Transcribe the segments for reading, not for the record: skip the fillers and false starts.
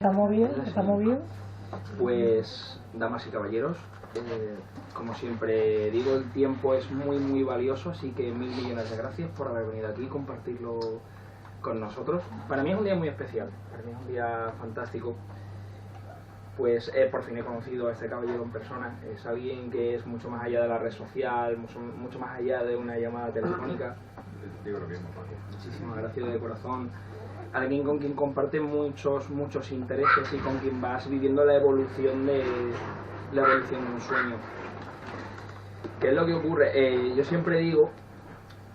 Estamos bien, estamos bien. Pues, damas y caballeros, como siempre digo, el tiempo es muy valioso, así que 1000 millones de gracias por haber venido aquí y compartirlo con nosotros. Para mí es un día muy especial, para mí es un día fantástico, pues por fin he conocido a este caballero en persona. Es alguien que es mucho más allá de la red social, mucho más allá de una llamada telefónica. Digo lo mismo, Paco. Muchísimas gracias de corazón. Alguien con quien comparte muchos intereses y con quien vas viviendo la evolución de un sueño. ¿Qué es lo que ocurre? Yo siempre digo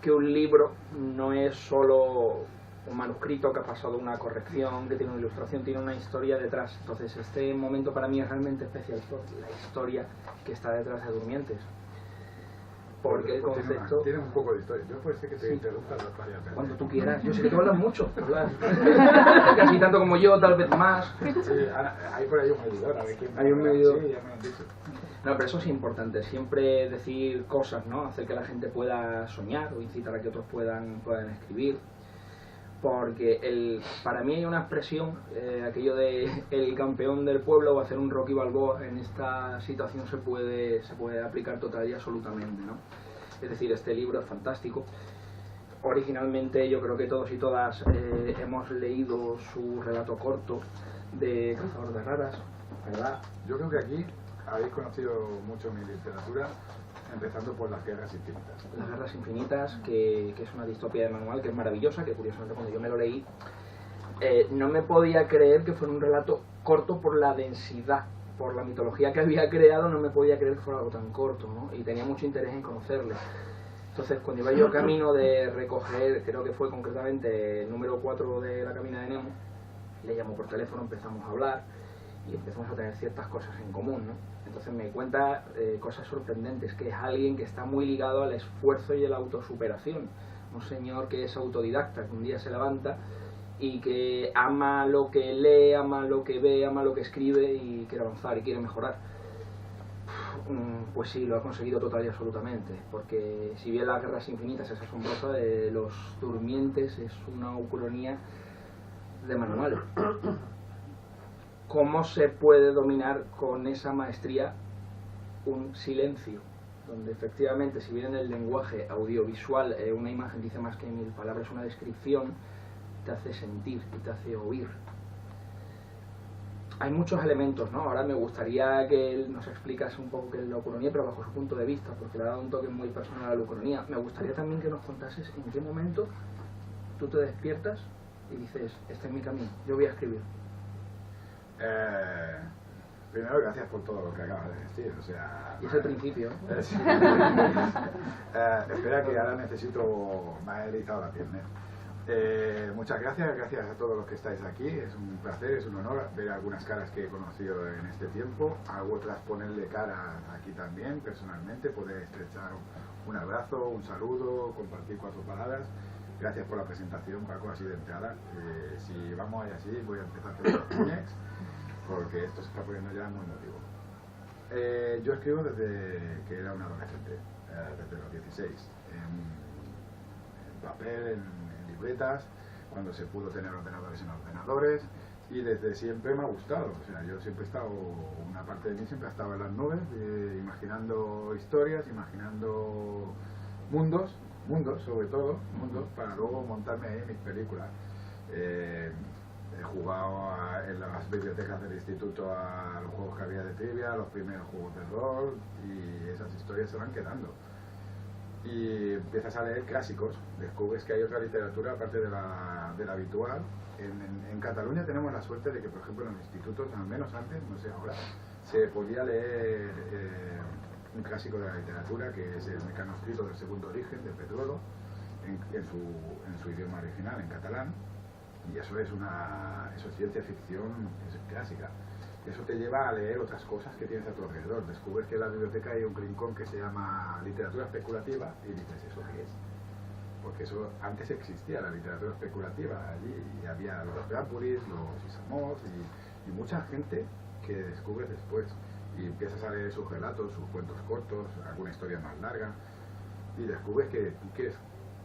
que un libro no es solo un manuscrito que ha pasado una corrección, que tiene una ilustración, tiene una historia detrás. Entonces este momento para mí es realmente especial por la historia que está detrás de Durmientes. Porque el concepto... Tiene un poco de historia. Yo puede ser que te interrumpa varias veces. Cuando tú quieras. Yo sé que tú hablas mucho, ¿verdad? Casi tanto como yo, tal vez más. Sí, hay por ahí un medidor. A ver quién... Hay un medidor. Sí, ya me lo han dicho. No, pero eso es importante. Siempre decir cosas, ¿no? Hacer que la gente pueda soñar o incitar a que otros puedan escribir. Porque para mí hay una expresión, aquello de el campeón del pueblo o hacer un Rocky Balboa, en esta situación se puede aplicar total y absolutamente, ¿no? Es decir, este libro es fantástico. Originalmente yo creo que todos y todas hemos leído su relato corto de Cazador de Raras, ¿verdad? Yo creo que aquí habéis conocido mucho mi literatura, empezando por Las Guerras Infinitas. Las Guerras Infinitas, que es una distopía de manual, que es maravillosa, que curiosamente cuando yo me lo leí no me podía creer que fuera un relato corto por la densidad, por la mitología que había creado. No me podía creer que fuera algo tan corto, ¿no? Y tenía mucho interés en conocerle. Entonces cuando iba yo camino de recoger, creo que fue concretamente el número 4 de La Cabina de Nemo, le llamó por teléfono, empezamos a hablar y empezamos a tener ciertas cosas en común, ¿no? Entonces me cuenta cosas sorprendentes, que es alguien que está muy ligado al esfuerzo y a la autosuperación. Un señor que es autodidacta, que un día se levanta y que ama lo que lee, ama lo que ve, ama lo que escribe y quiere avanzar y quiere mejorar. Pues sí, lo ha conseguido total y absolutamente, porque si bien Las Guerras Infinitas es asombrosa, Los Durmientes es una ucronía de manual. ¿Cómo se puede dominar con esa maestría un silencio? Donde efectivamente, si bien en el lenguaje audiovisual una imagen dice más que 1000 palabras, una descripción te hace sentir y te hace oír. Hay muchos elementos, ¿no? Ahora me gustaría que él nos explicase un poco qué es la ucronía, pero bajo su punto de vista, porque le ha dado un toque muy personal a la ucronía. Me gustaría también que nos contases en qué momento tú te despiertas y dices, este es mi camino, yo voy a escribir. Primero, gracias por todo lo que acabas de decir. O sea, y es el principio. Sí. Espera, que ahora necesito... Me ha erizado la piel. Muchas gracias a todos los que estáis aquí. Es un placer, es un honor ver algunas caras que he conocido en este tiempo, a otras ponerle cara aquí también, personalmente, poder estrechar un abrazo, un saludo, compartir 4 palabras. Gracias por la presentación, Paco, así de entrada. Si vamos ahí así, voy a empezar con los puñex, porque esto se está poniendo ya muy emotivo. Yo escribo desde que era un adolescente, desde los 16, en papel, en libretas, cuando se pudo tener ordenadores en ordenadores, y desde siempre me ha gustado. O sea, yo siempre he estado, una parte de mí siempre ha estado en las nubes, imaginando historias, imaginando mundos sobre todo, mundos para luego montarme ahí mis películas. He jugado en las bibliotecas del instituto a los juegos que había de trivia, los primeros juegos de rol, y esas historias se van quedando. Y empiezas a leer clásicos, descubres que hay otra literatura aparte de la habitual. En Cataluña tenemos la suerte de que, por ejemplo, en los institutos, al menos antes, no sé ahora, se podía leer un clásico de la literatura, que es el Mecanoscrito del Segundo Origen, de Pedrolo, en su idioma original, en catalán. Y eso es ciencia ficción, es clásica. Eso te lleva a leer otras cosas que tienes a tu alrededor. Descubres que en la biblioteca hay un rincón que se llama literatura especulativa y dices, ¿eso qué es? Porque eso antes existía, la literatura especulativa. Allí y había los Bradburys, los Isamovs y mucha gente que descubres después. Y empiezas a leer sus relatos, sus cuentos cortos, alguna historia más larga, y descubres que tú quieres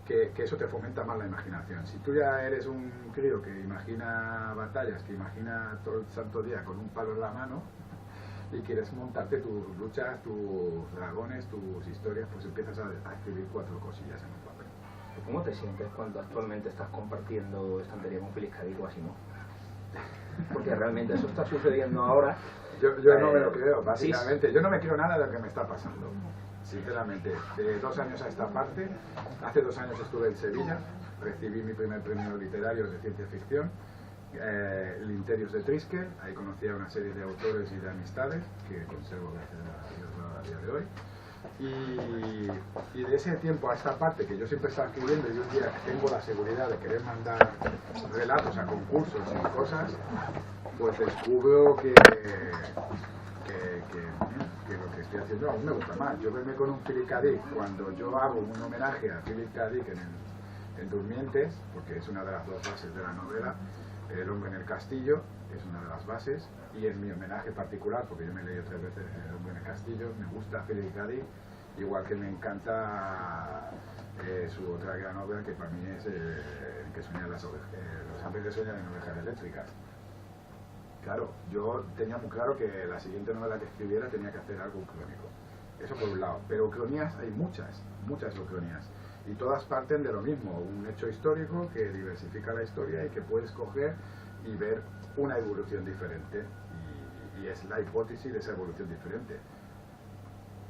que eso te fomenta más la imaginación. Si tú ya eres un crío que imagina batallas, que imagina todo el santo día con un palo en la mano y quieres montarte tus luchas, tus dragones, tus historias, pues empiezas a escribir 4 cosillas en un papel. ¿Cómo te sientes cuando actualmente estás compartiendo estantería con Philip K. Dick o Asimov? Porque realmente eso está sucediendo ahora. Yo no me lo creo, básicamente. Yo no me creo nada de lo que me está pasando, sinceramente. De 2 años a esta parte, hace 2 años estuve en Sevilla, recibí mi primer premio literario de ciencia ficción, el Interius de Triskel. Ahí conocí a una serie de autores y de amistades que conservo gracias a Dios a día de hoy. Y de ese tiempo a esta parte, que yo siempre estaba escribiendo y un día tengo la seguridad de querer mandar relatos a concursos y cosas, pues descubro que lo que estoy haciendo aún me gusta más. Yo verme con un Philip K. Dick, cuando yo hago un homenaje a Philip K. Dick en Durmientes, porque es una de las 2 bases de la novela, El hombre en el castillo es una de las bases, y en mi homenaje particular, porque yo me he leído 3 veces El hombre en el castillo, me gusta Philip K. Dick, igual que me encanta su otra gran obra, que para mí es que sueñan los hombres que sueñan en ovejas eléctricas. Claro, yo tenía muy claro que la siguiente novela que escribiera tenía que hacer algo ucrónico. Eso por un lado. Pero ucronías hay muchas ucronías. Y todas parten de lo mismo, un hecho histórico que diversifica la historia y que puedes coger y ver una evolución diferente. Y es la hipótesis de esa evolución diferente.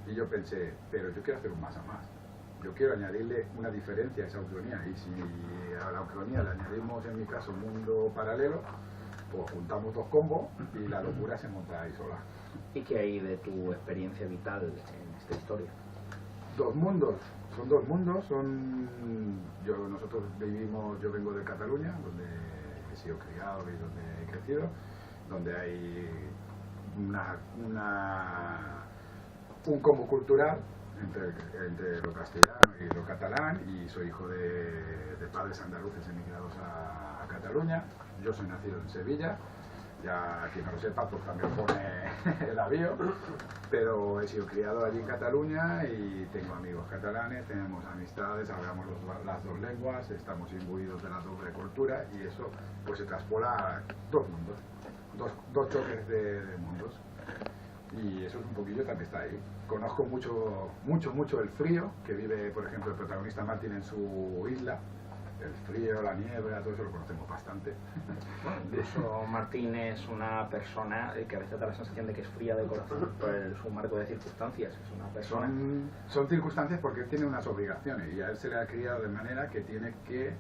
Y yo pensé, pero yo quiero hacer un más a más. Yo quiero añadirle una diferencia a esa ucronía. Y si a la ucronía le añadimos, en mi caso, mundo paralelo, pues juntamos 2 combos y la locura se monta ahí sola. ¿Y qué hay de tu experiencia vital en esta historia? 2 mundos, son 2 mundos, nosotros vivimos, yo vengo de Cataluña, donde he sido criado y donde he crecido, donde hay un combo cultural entre lo castellano y lo catalán, y soy hijo de padres andaluces emigrados a Cataluña. Yo soy nacido en Sevilla, ya quien no lo sepa pues también pone el avión, pero he sido criado allí en Cataluña y tengo amigos catalanes, tenemos amistades, hablamos las 2 lenguas, estamos imbuidos de la doble cultura, y eso pues se traspola a 2 mundos, dos choques de mundos. Y eso es un poquillo también está ahí. Conozco mucho el frío que vive, por ejemplo, el protagonista Martin en su isla. El frío, la niebla, todo eso lo conocemos bastante. Incluso Martín es una persona que a veces da la sensación de que es fría de corazón por su marco de circunstancias. Es una persona... Son circunstancias porque él tiene unas obligaciones y a él se le ha criado de manera que tiene que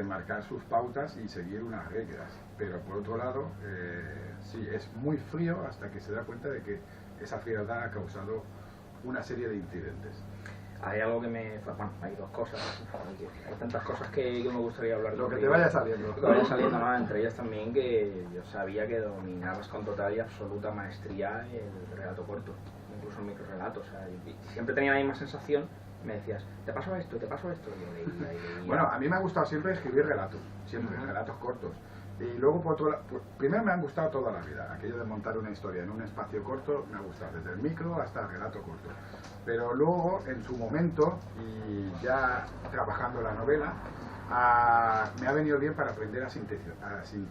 marcar sus pautas y seguir unas reglas. Pero por otro lado, sí, es muy frío hasta que se da cuenta de que esa frialdad ha causado una serie de incidentes. Hay algo que me... Bueno, hay 2 cosas. Hay tantas cosas que me gustaría hablar. Lo que te vaya saliendo. Lo que vaya saliendo, ¿no? Entre ellas también que yo sabía que dominabas con total y absoluta maestría el relato corto, incluso el microrelato. O sea, siempre tenía la misma sensación. Me decías, te paso esto, y yo leía y leía. Bueno, a mí me ha gustado siempre escribir relatos, relatos cortos. Y luego, primero me han gustado toda la vida. Aquello de montar una historia en un espacio corto me ha gustado, desde el micro hasta el relato corto. Pero luego, en su momento, y ya trabajando la novela, me ha venido bien para aprender a sintetizar. Sí,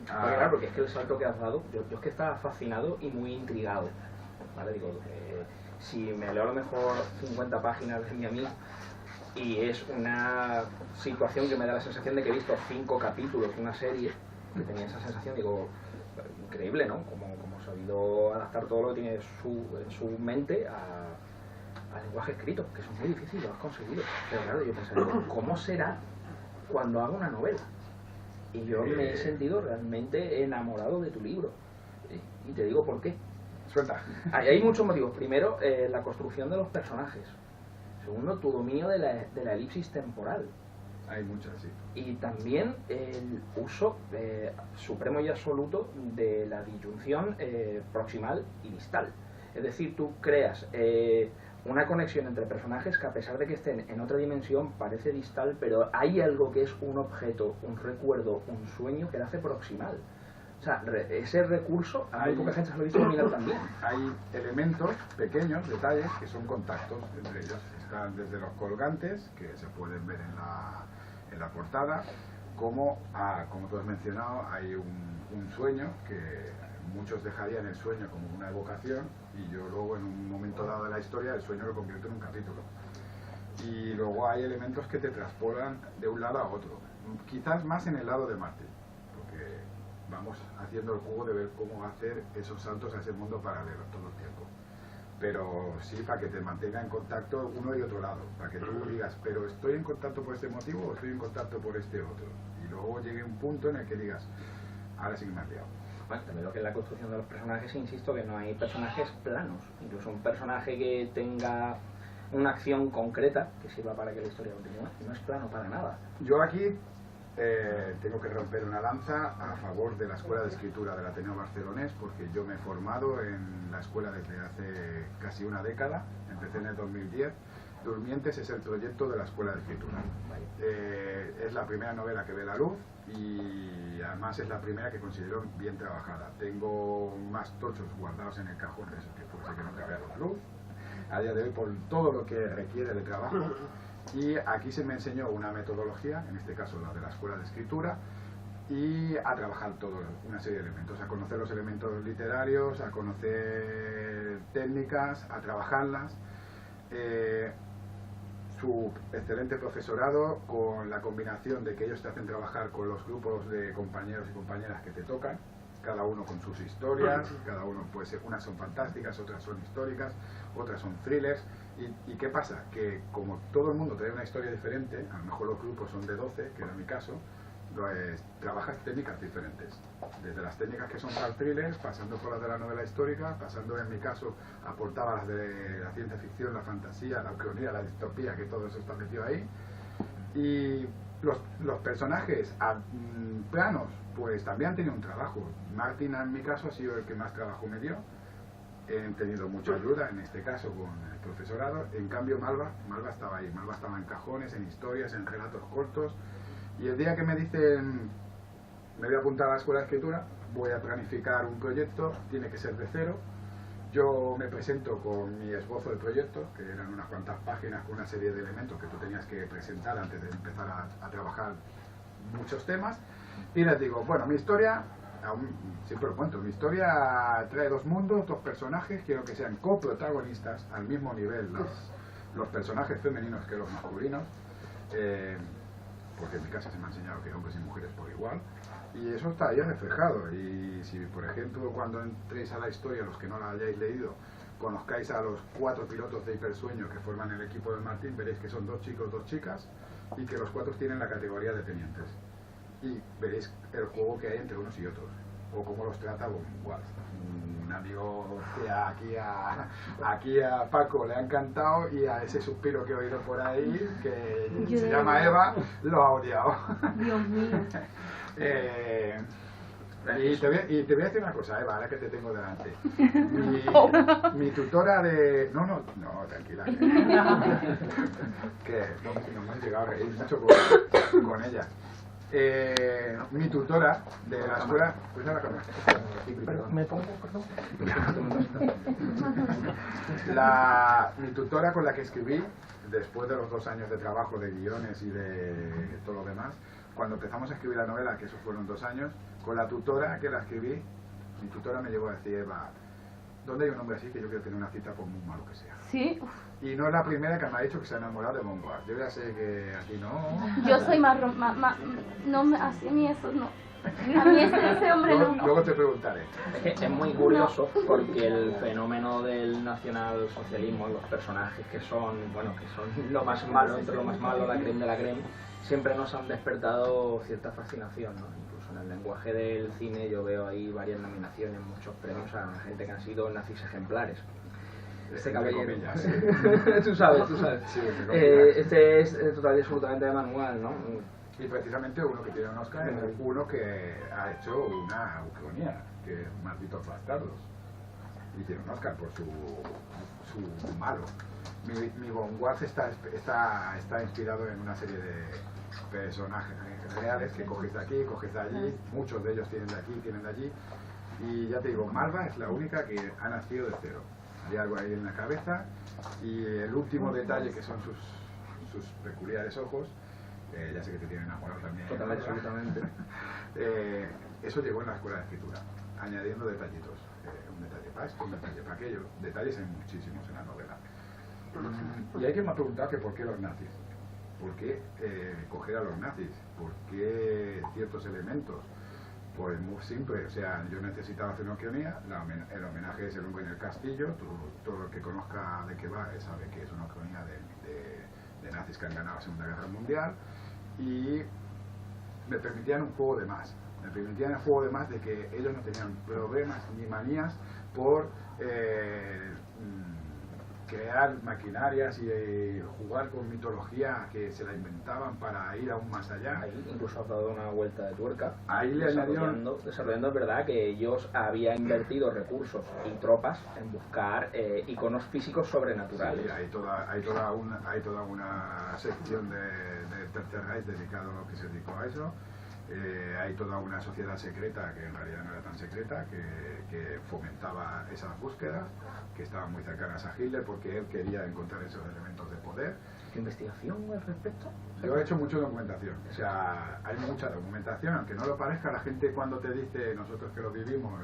claro, porque es que el salto que has dado, yo es que estaba fascinado y muy intrigado. ¿Vale? Digo, si me leo a lo mejor 50 páginas de mí a mí, y es una situación que me da la sensación de que he visto 5 capítulos de una serie, que tenía esa sensación, digo, increíble, ¿no? Como ha sabido adaptar todo lo que tiene en su mente al lenguaje escrito, que eso es muy difícil, lo has conseguido. Pero claro, yo pensaba, ¿cómo será cuando haga una novela? Y yo me he sentido realmente enamorado de tu libro. Y te digo por qué. Suelta. Hay muchos motivos. Primero, la construcción de los personajes. Segundo, tu dominio de la elipsis temporal. Hay muchas, sí. Y también el uso supremo y absoluto de la disyunción proximal y distal. Es decir, tú creas una conexión entre personajes que, a pesar de que estén en otra dimensión, parece distal, pero hay algo que es un objeto, un recuerdo, un sueño que la hace proximal. O sea, ese recurso a muy poca gente se lo he visto dominar también. Hay elementos, pequeños detalles, que son contactos entre ellos. Están desde los colgantes, que se pueden ver en la portada, como tú has mencionado, hay un sueño que muchos dejarían el sueño como una evocación, y yo luego en un momento dado de la historia el sueño lo convierto en un capítulo. Y luego hay elementos que te traspolan de un lado a otro, quizás más en el lado de Martin, porque vamos haciendo el juego de ver cómo hacer esos saltos a ese mundo paralelo todo el tiempo. Pero sí, para que te mantenga en contacto uno y otro lado, para que tú digas, pero estoy en contacto por este motivo o estoy en contacto por este otro, y luego llegue un punto en el que digas, ahora sí que me has liado. Bueno, también lo que es la construcción de los personajes, insisto que no hay personajes planos, incluso un personaje que tenga una acción concreta que sirva para que la historia continúe, no es plano para nada. Yo aquí tengo que romper una lanza a favor de la Escuela de Escritura del Ateneo Barcelonés, porque yo me he formado en la escuela desde hace casi una década, empecé en el 2010. Durmientes es el proyecto de la Escuela de Escritura. Es la primera novela que ve la luz y además es la primera que considero bien trabajada. Tengo más tochos guardados en el cajón de eso que fuese que no cabía la luz a día de hoy por todo lo que requiere de trabajo. Y aquí se me enseñó una metodología, en este caso la de la Escuela de Escritura, y a trabajar toda una serie de elementos, a conocer los elementos literarios, a conocer técnicas, a trabajarlas. Su excelente profesorado, con la combinación de que ellos te hacen trabajar con los grupos de compañeros y compañeras que te tocan, cada uno con sus historias, cada uno puede ser, unas son fantásticas, otras son históricas, otras son thrillers. ¿Y qué pasa? Que como todo el mundo trae una historia diferente, a lo mejor los grupos son de 12, que era mi caso, pues trabajas técnicas diferentes, desde las técnicas que son para thrillers, pasando por las de la novela histórica, pasando, en mi caso, aportaba las de la ciencia ficción, la fantasía, la ucronía, la distopía, que todo eso está metido ahí. Y los personajes planos, pues también han tenido un trabajo. Martin, en mi caso, ha sido el que más trabajo me dio. He tenido mucha ayuda, en este caso, con el profesorado. En cambio, Malva estaba ahí. Malva estaba en cajones, en historias, en relatos cortos. Y el día que me dicen, me voy a apuntar a la Escuela de Escritura, voy a planificar un proyecto, tiene que ser de cero. Yo me presento con mi esbozo de proyecto, que eran unas cuantas páginas con una serie de elementos que tú tenías que presentar antes de empezar a trabajar muchos temas. Y les digo, bueno, mi historia, siempre lo cuento, mi historia trae dos mundos, dos personajes, quiero que sean coprotagonistas al mismo nivel los personajes femeninos que los masculinos, porque en mi casa se me ha enseñado que hombres y mujeres por igual, y eso está ahí reflejado. Y si, por ejemplo, cuando entréis a la historia, los que no la hayáis leído, conozcáis a los 4 pilotos de hipersueño que forman el equipo del Martín, veréis que son 2 chicos, 2 chicas, y que los 4 tienen la categoría de tenientes. Y veréis el juego que hay entre unos y otros, o cómo los trata igual. Un amigo que aquí a Paco le ha encantado, y a ese suspiro que he oído por ahí, que se llama Eva, lo ha odiado. Dios mío. Y te voy a decir una cosa, Eva, ahora que te tengo delante. Mi tutora de... No, tranquila. Que no me han llegado a reír mucho con ella. Mi tutora de la escuela... Pues nada, ¿Me pongo, perdón? Mi tutora con la que escribí, después de los 2 años de trabajo de guiones y de todo lo demás, cuando empezamos a escribir la novela, que esos fueron 2 años, con la tutora que la escribí, mi tutora me llegó a decir, Eva, ¿dónde hay un hombre así que yo quiero tener una cita por muy malo que sea? Sí. Y no es la primera que me ha dicho que se ha enamorado de Monguard. Yo ya sé que aquí no... Yo soy más... no, a mí eso no. A mí ese hombre no. Luego te preguntaré. Es muy curioso porque el fenómeno del nacionalsocialismo, los personajes que son lo más malo entre lo más malo, la creme de la creme, siempre nos han despertado cierta fascinación, ¿no? Incluso en el lenguaje del cine yo veo ahí varias nominaciones, muchos premios a gente que han sido nazis ejemplares. Este caballero, tú sabes. Sí, este es total y absolutamente de manual, ¿no? Y precisamente uno que tiene un Oscar es uno que ha hecho una ucronía, que es Malditos Bastardos, y tiene un Oscar por su malo. Mi Monguard está inspirado en una serie personajes reales que coges de aquí, coges de allí, muchos de ellos tienen de aquí, tienen de allí, y ya te digo, Malva es la única que ha nacido de cero. Hay algo ahí en la cabeza, y el último detalle, que son sus peculiares ojos, ya sé que te tienen enamorado también. Totalmente, absolutamente. Eso llegó en la escuela de escritura, añadiendo detallitos. Un detalle para esto, un detalle para aquello. Detalles hay muchísimos en la novela. Y alguien me ha preguntado que por qué los nazis. ¿Por qué coger a los nazis? ¿Por qué ciertos elementos? Pues muy simple, o sea, yo necesitaba hacer una cronía, el homenaje es el hombre en el castillo, todo el que conozca de qué va sabe que es una cronía de nazis que han ganado la Segunda Guerra Mundial, y me permitían un juego de más. Me permitían el juego de más de que ellos no tenían problemas ni manías por crear maquinarias y jugar con mitología que se la inventaban para ir aún más allá. Ahí incluso has dado una vuelta de tuerca. Ahí le añadieron... Desarrollando, es verdad que ellos habían invertido recursos y tropas en buscar iconos físicos sobrenaturales. Sí, hay toda una sección del Tercer Reich dedicado a lo que se dedicó a eso. Hay toda una sociedad secreta, que en realidad no era tan secreta, que fomentaba esas búsquedas, que estaban muy cercanas a Hitler porque él quería encontrar esos elementos de poder. ¿Qué investigación al respecto? Yo he hecho mucha documentación, o sea, hay mucha documentación, aunque no lo parezca, la gente cuando te dice, nosotros que lo vivimos,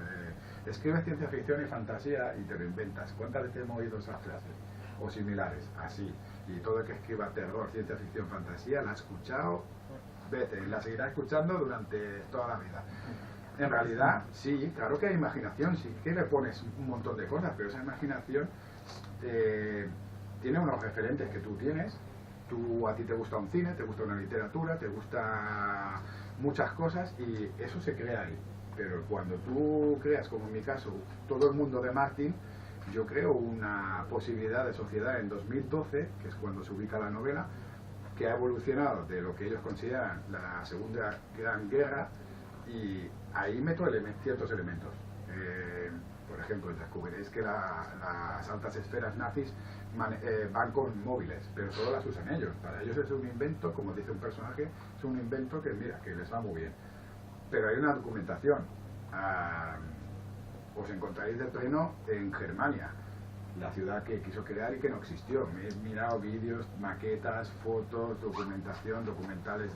escribes ciencia ficción y fantasía y te lo inventas. ¿Cuántas veces hemos oído esas frases? O similares, así. Y todo el que escriba terror, ciencia ficción, fantasía, la ha escuchado veces, la seguirá escuchando durante toda la vida. En realidad, sí, claro que hay imaginación, sí que le pones un montón de cosas, pero esa imaginación tiene unos referentes que tú tienes. A ti te gusta un cine, te gusta una literatura, te gusta muchas cosas y eso se crea ahí. Pero cuando tú creas, como en mi caso, todo el mundo de Martin, yo creo una posibilidad de sociedad en 2012, que es cuando se ubica la novela, que ha evolucionado de lo que ellos consideran la Segunda Gran Guerra, y ahí meto ciertos elementos. Por ejemplo, descubriréis que las altas esferas nazis van con móviles, pero solo las usan ellos. Para ellos es un invento, como dice un personaje, es un invento que mira, que les va muy bien. Pero hay una documentación. Os encontraréis de pleno en Germania, la ciudad que quiso crear y que no existió. Me he mirado vídeos, maquetas, fotos, documentación, documentales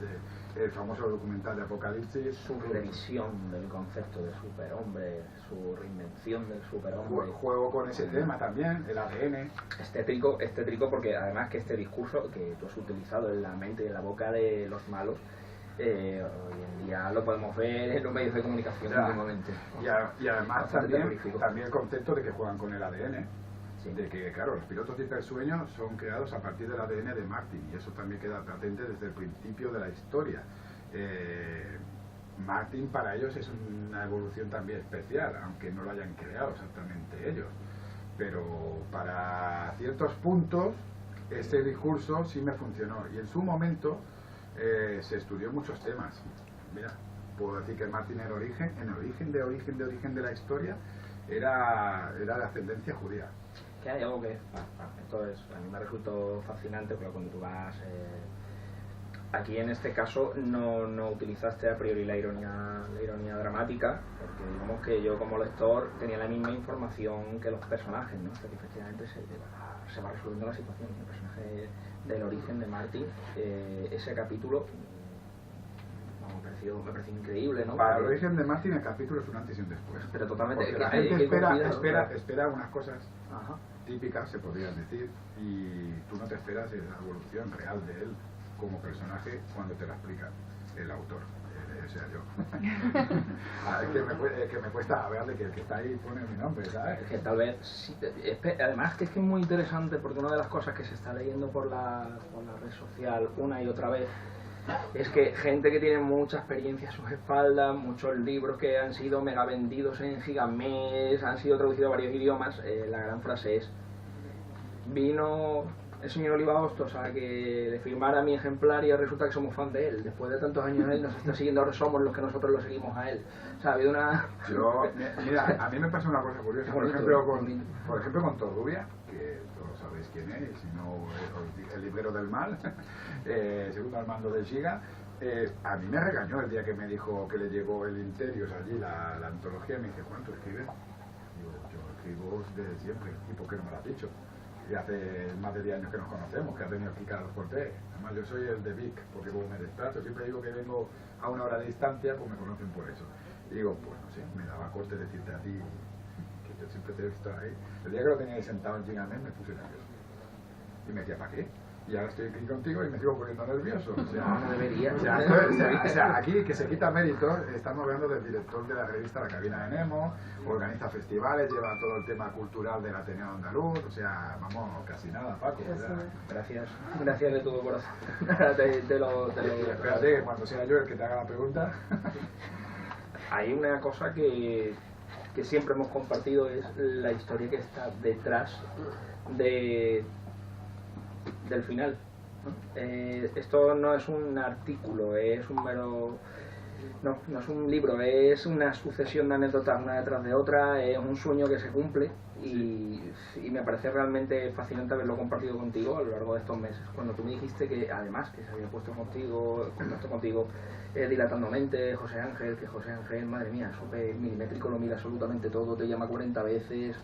el famoso documental de Apocalipsis. Su revisión del concepto de superhombre, su reinvención del superhombre. Juego con ese tema también, el ADN. Estétrico porque además que este discurso que tú has utilizado en la mente y en la boca de los malos, hoy en día lo podemos ver en los medios de comunicación últimamente. Y además también el concepto de que juegan con el ADN. De que, claro, los pilotos de hipersueño son creados a partir del ADN de Martin, y eso también queda patente desde el principio de la historia. Martin para ellos es una evolución también especial, aunque no lo hayan creado exactamente ellos. Pero para ciertos puntos, este discurso sí me funcionó, y en su momento se estudió muchos temas. Mira, puedo decir que Martin en origen de la historia era de ascendencia judía. Que hay algo que esto a mí me resultó fascinante, pero cuando tú vas aquí en este caso no utilizaste a priori la ironía dramática, porque digamos que yo como lector tenía la misma información que los personajes, ¿no? Hasta que efectivamente se va resolviendo la situación. El personaje del origen de Martin, ese capítulo me pareció increíble, ¿no? Para el origen de Martin el capítulo es un antes y un después. Pero totalmente. Porque la gente espera unas cosas típicas, se podrían decir, y tú no te esperas la evolución real de él como personaje cuando te la explica el autor, o sea, yo. que me cuesta hablar que el que está ahí pone mi nombre, ¿sabes? Es que tal vez, sí, además que es muy interesante, porque una de las cosas que se está leyendo por la red social una y otra vez es que gente que tiene mucha experiencia a sus espaldas, muchos libros que han sido mega vendidos en gigamés, han sido traducidos a varios idiomas, la gran frase es: vino el señor Oliva Hostos a que le firmara mi ejemplar y resulta que somos fan de él. Después de tantos años él nos está siguiendo, ahora somos los que nosotros lo seguimos a él. O sea, ha habido una... Mira, a mí me pasa una cosa curiosa, por ejemplo con Torrubia, que todos sabéis quién es, si no el librero del mal, segundo al mando del Giga. A mí me regañó el día que me dijo que le llegó el Interios allí, la antología, y me dice, ¿cuánto escribes? Digo, yo escribo desde siempre, ¿y por qué no me lo has dicho? Y hace más de 10 años que nos conocemos, que ha venido aquí Carlos Cortés. Además yo soy el de Vic, porque como me desplazo, siempre digo que vengo a una hora de distancia, pues me conocen por eso. Y digo, pues no sé, me daba corte decirte a ti, que yo siempre te he visto ahí. El día que lo tenía sentado en Gigamed me puse nervioso. Y me decía, ¿para qué? Y ahora estoy aquí contigo y me sigo poniendo nervioso. O sea, no debería. O sea, aquí que se quita méritos, estamos hablando del director de la revista La Cabina de Nemo, organiza festivales, lleva todo el tema cultural del Ateneo Andaluz, o sea, vamos, casi nada, Paco. O sea, Gracias de todo corazón. Espérate, que cuando sea yo el que te haga la pregunta. Hay una cosa que siempre hemos compartido, es la historia que está detrás del final, ¿no? Esto no es un artículo, es un mero... No es un libro, es una sucesión de anécdotas una detrás de otra, es un sueño que se cumple y me parece realmente fascinante haberlo compartido contigo a lo largo de estos meses. Cuando tú me dijiste que además que se había puesto en contacto contigo Dilatando Mentes, José Ángel, que José Ángel, madre mía, súper milimétrico, lo mira absolutamente todo, te llama 40 veces...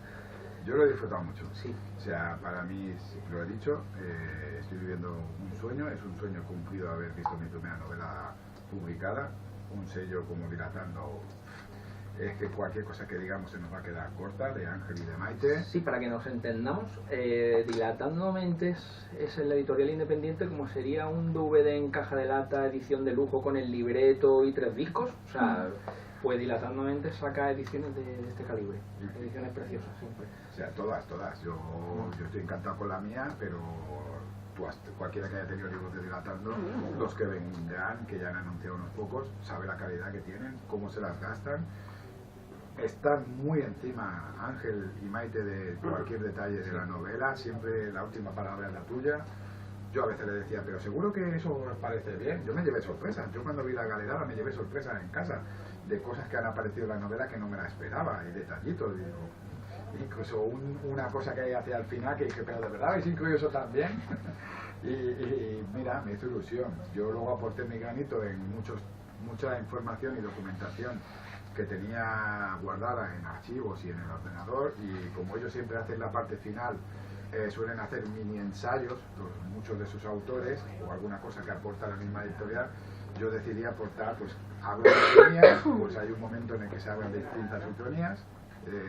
Yo lo he disfrutado mucho. Sí. O sea, para mí, lo he dicho, estoy viviendo un sueño, es un sueño cumplido haber visto mi primera novela publicada, un sello como Dilatando. Es que cualquier cosa que digamos se nos va a quedar corta, de Ángel y de Maite. Sí, para que nos entendamos, Dilatando Mentes es el editorial independiente como sería un DVD en caja de lata, edición de lujo con el libreto y 3 discos. O sea, pues Dilatando Mentes saca ediciones de este calibre, ediciones preciosas siempre. O sea, todas. Yo estoy encantado con la mía, pero cualquiera que haya tenido libros de Dilatando, los que vendrán, que ya han anunciado unos pocos, sabe la calidad que tienen, cómo se las gastan. Están muy encima Ángel y Maite de cualquier detalle de la novela, siempre la última palabra es la tuya. Yo a veces le decía, pero seguro que eso os parece bien. Yo me llevé sorpresas, yo cuando vi la galerada me llevé sorpresas en casa de cosas que han aparecido en la novela que no me la esperaba, y detallitos, digo, incluso una cosa que hay hacia el final que dije, pero de verdad habéis incluido eso también. y mira, me hizo ilusión. Yo luego aporté mi granito en mucha información y documentación que tenía guardada en archivos y en el ordenador, y como ellos siempre hacen la parte final, suelen hacer mini ensayos, muchos de sus autores, o alguna cosa que aporta la misma editorial. Yo decidí aportar, pues hablo de ucronías, pues hay un momento en el que se hablan de distintas ucronías,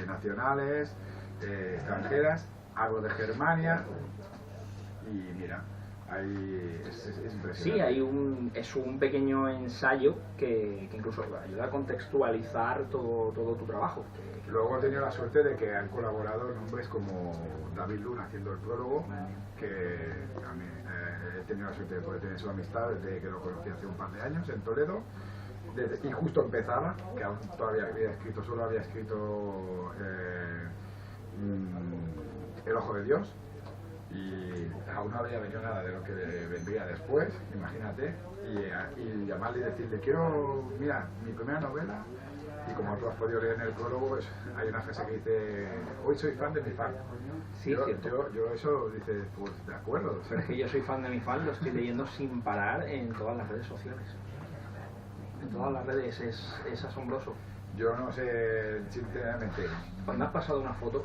nacionales, extranjeras, algo de Germania, y mira, es impresionante. Sí, es un pequeño ensayo que incluso ayuda a contextualizar todo tu trabajo. Luego he tenido la suerte de que han colaborado nombres como David Luna haciendo el prólogo, que a mí, he tenido la suerte de poder tener su amistad desde que lo conocí hace un par de años en Toledo, y justo empezaba, que aún todavía solo había escrito El Ojo de Dios, y aún no había venido nada de lo que vendría después, imagínate, y llamarle y decirle, mira, mi primera novela, y como tú has podido leer en el prólogo, hay una frase que dice, hoy soy fan de mi fan. Sí, yo eso, dice, pues de acuerdo. O sea, es que yo soy fan de mi fan, lo estoy leyendo sin parar en todas las redes sociales. En todas las redes, es asombroso. Yo no sé, sinceramente. Cuando has pasado una foto,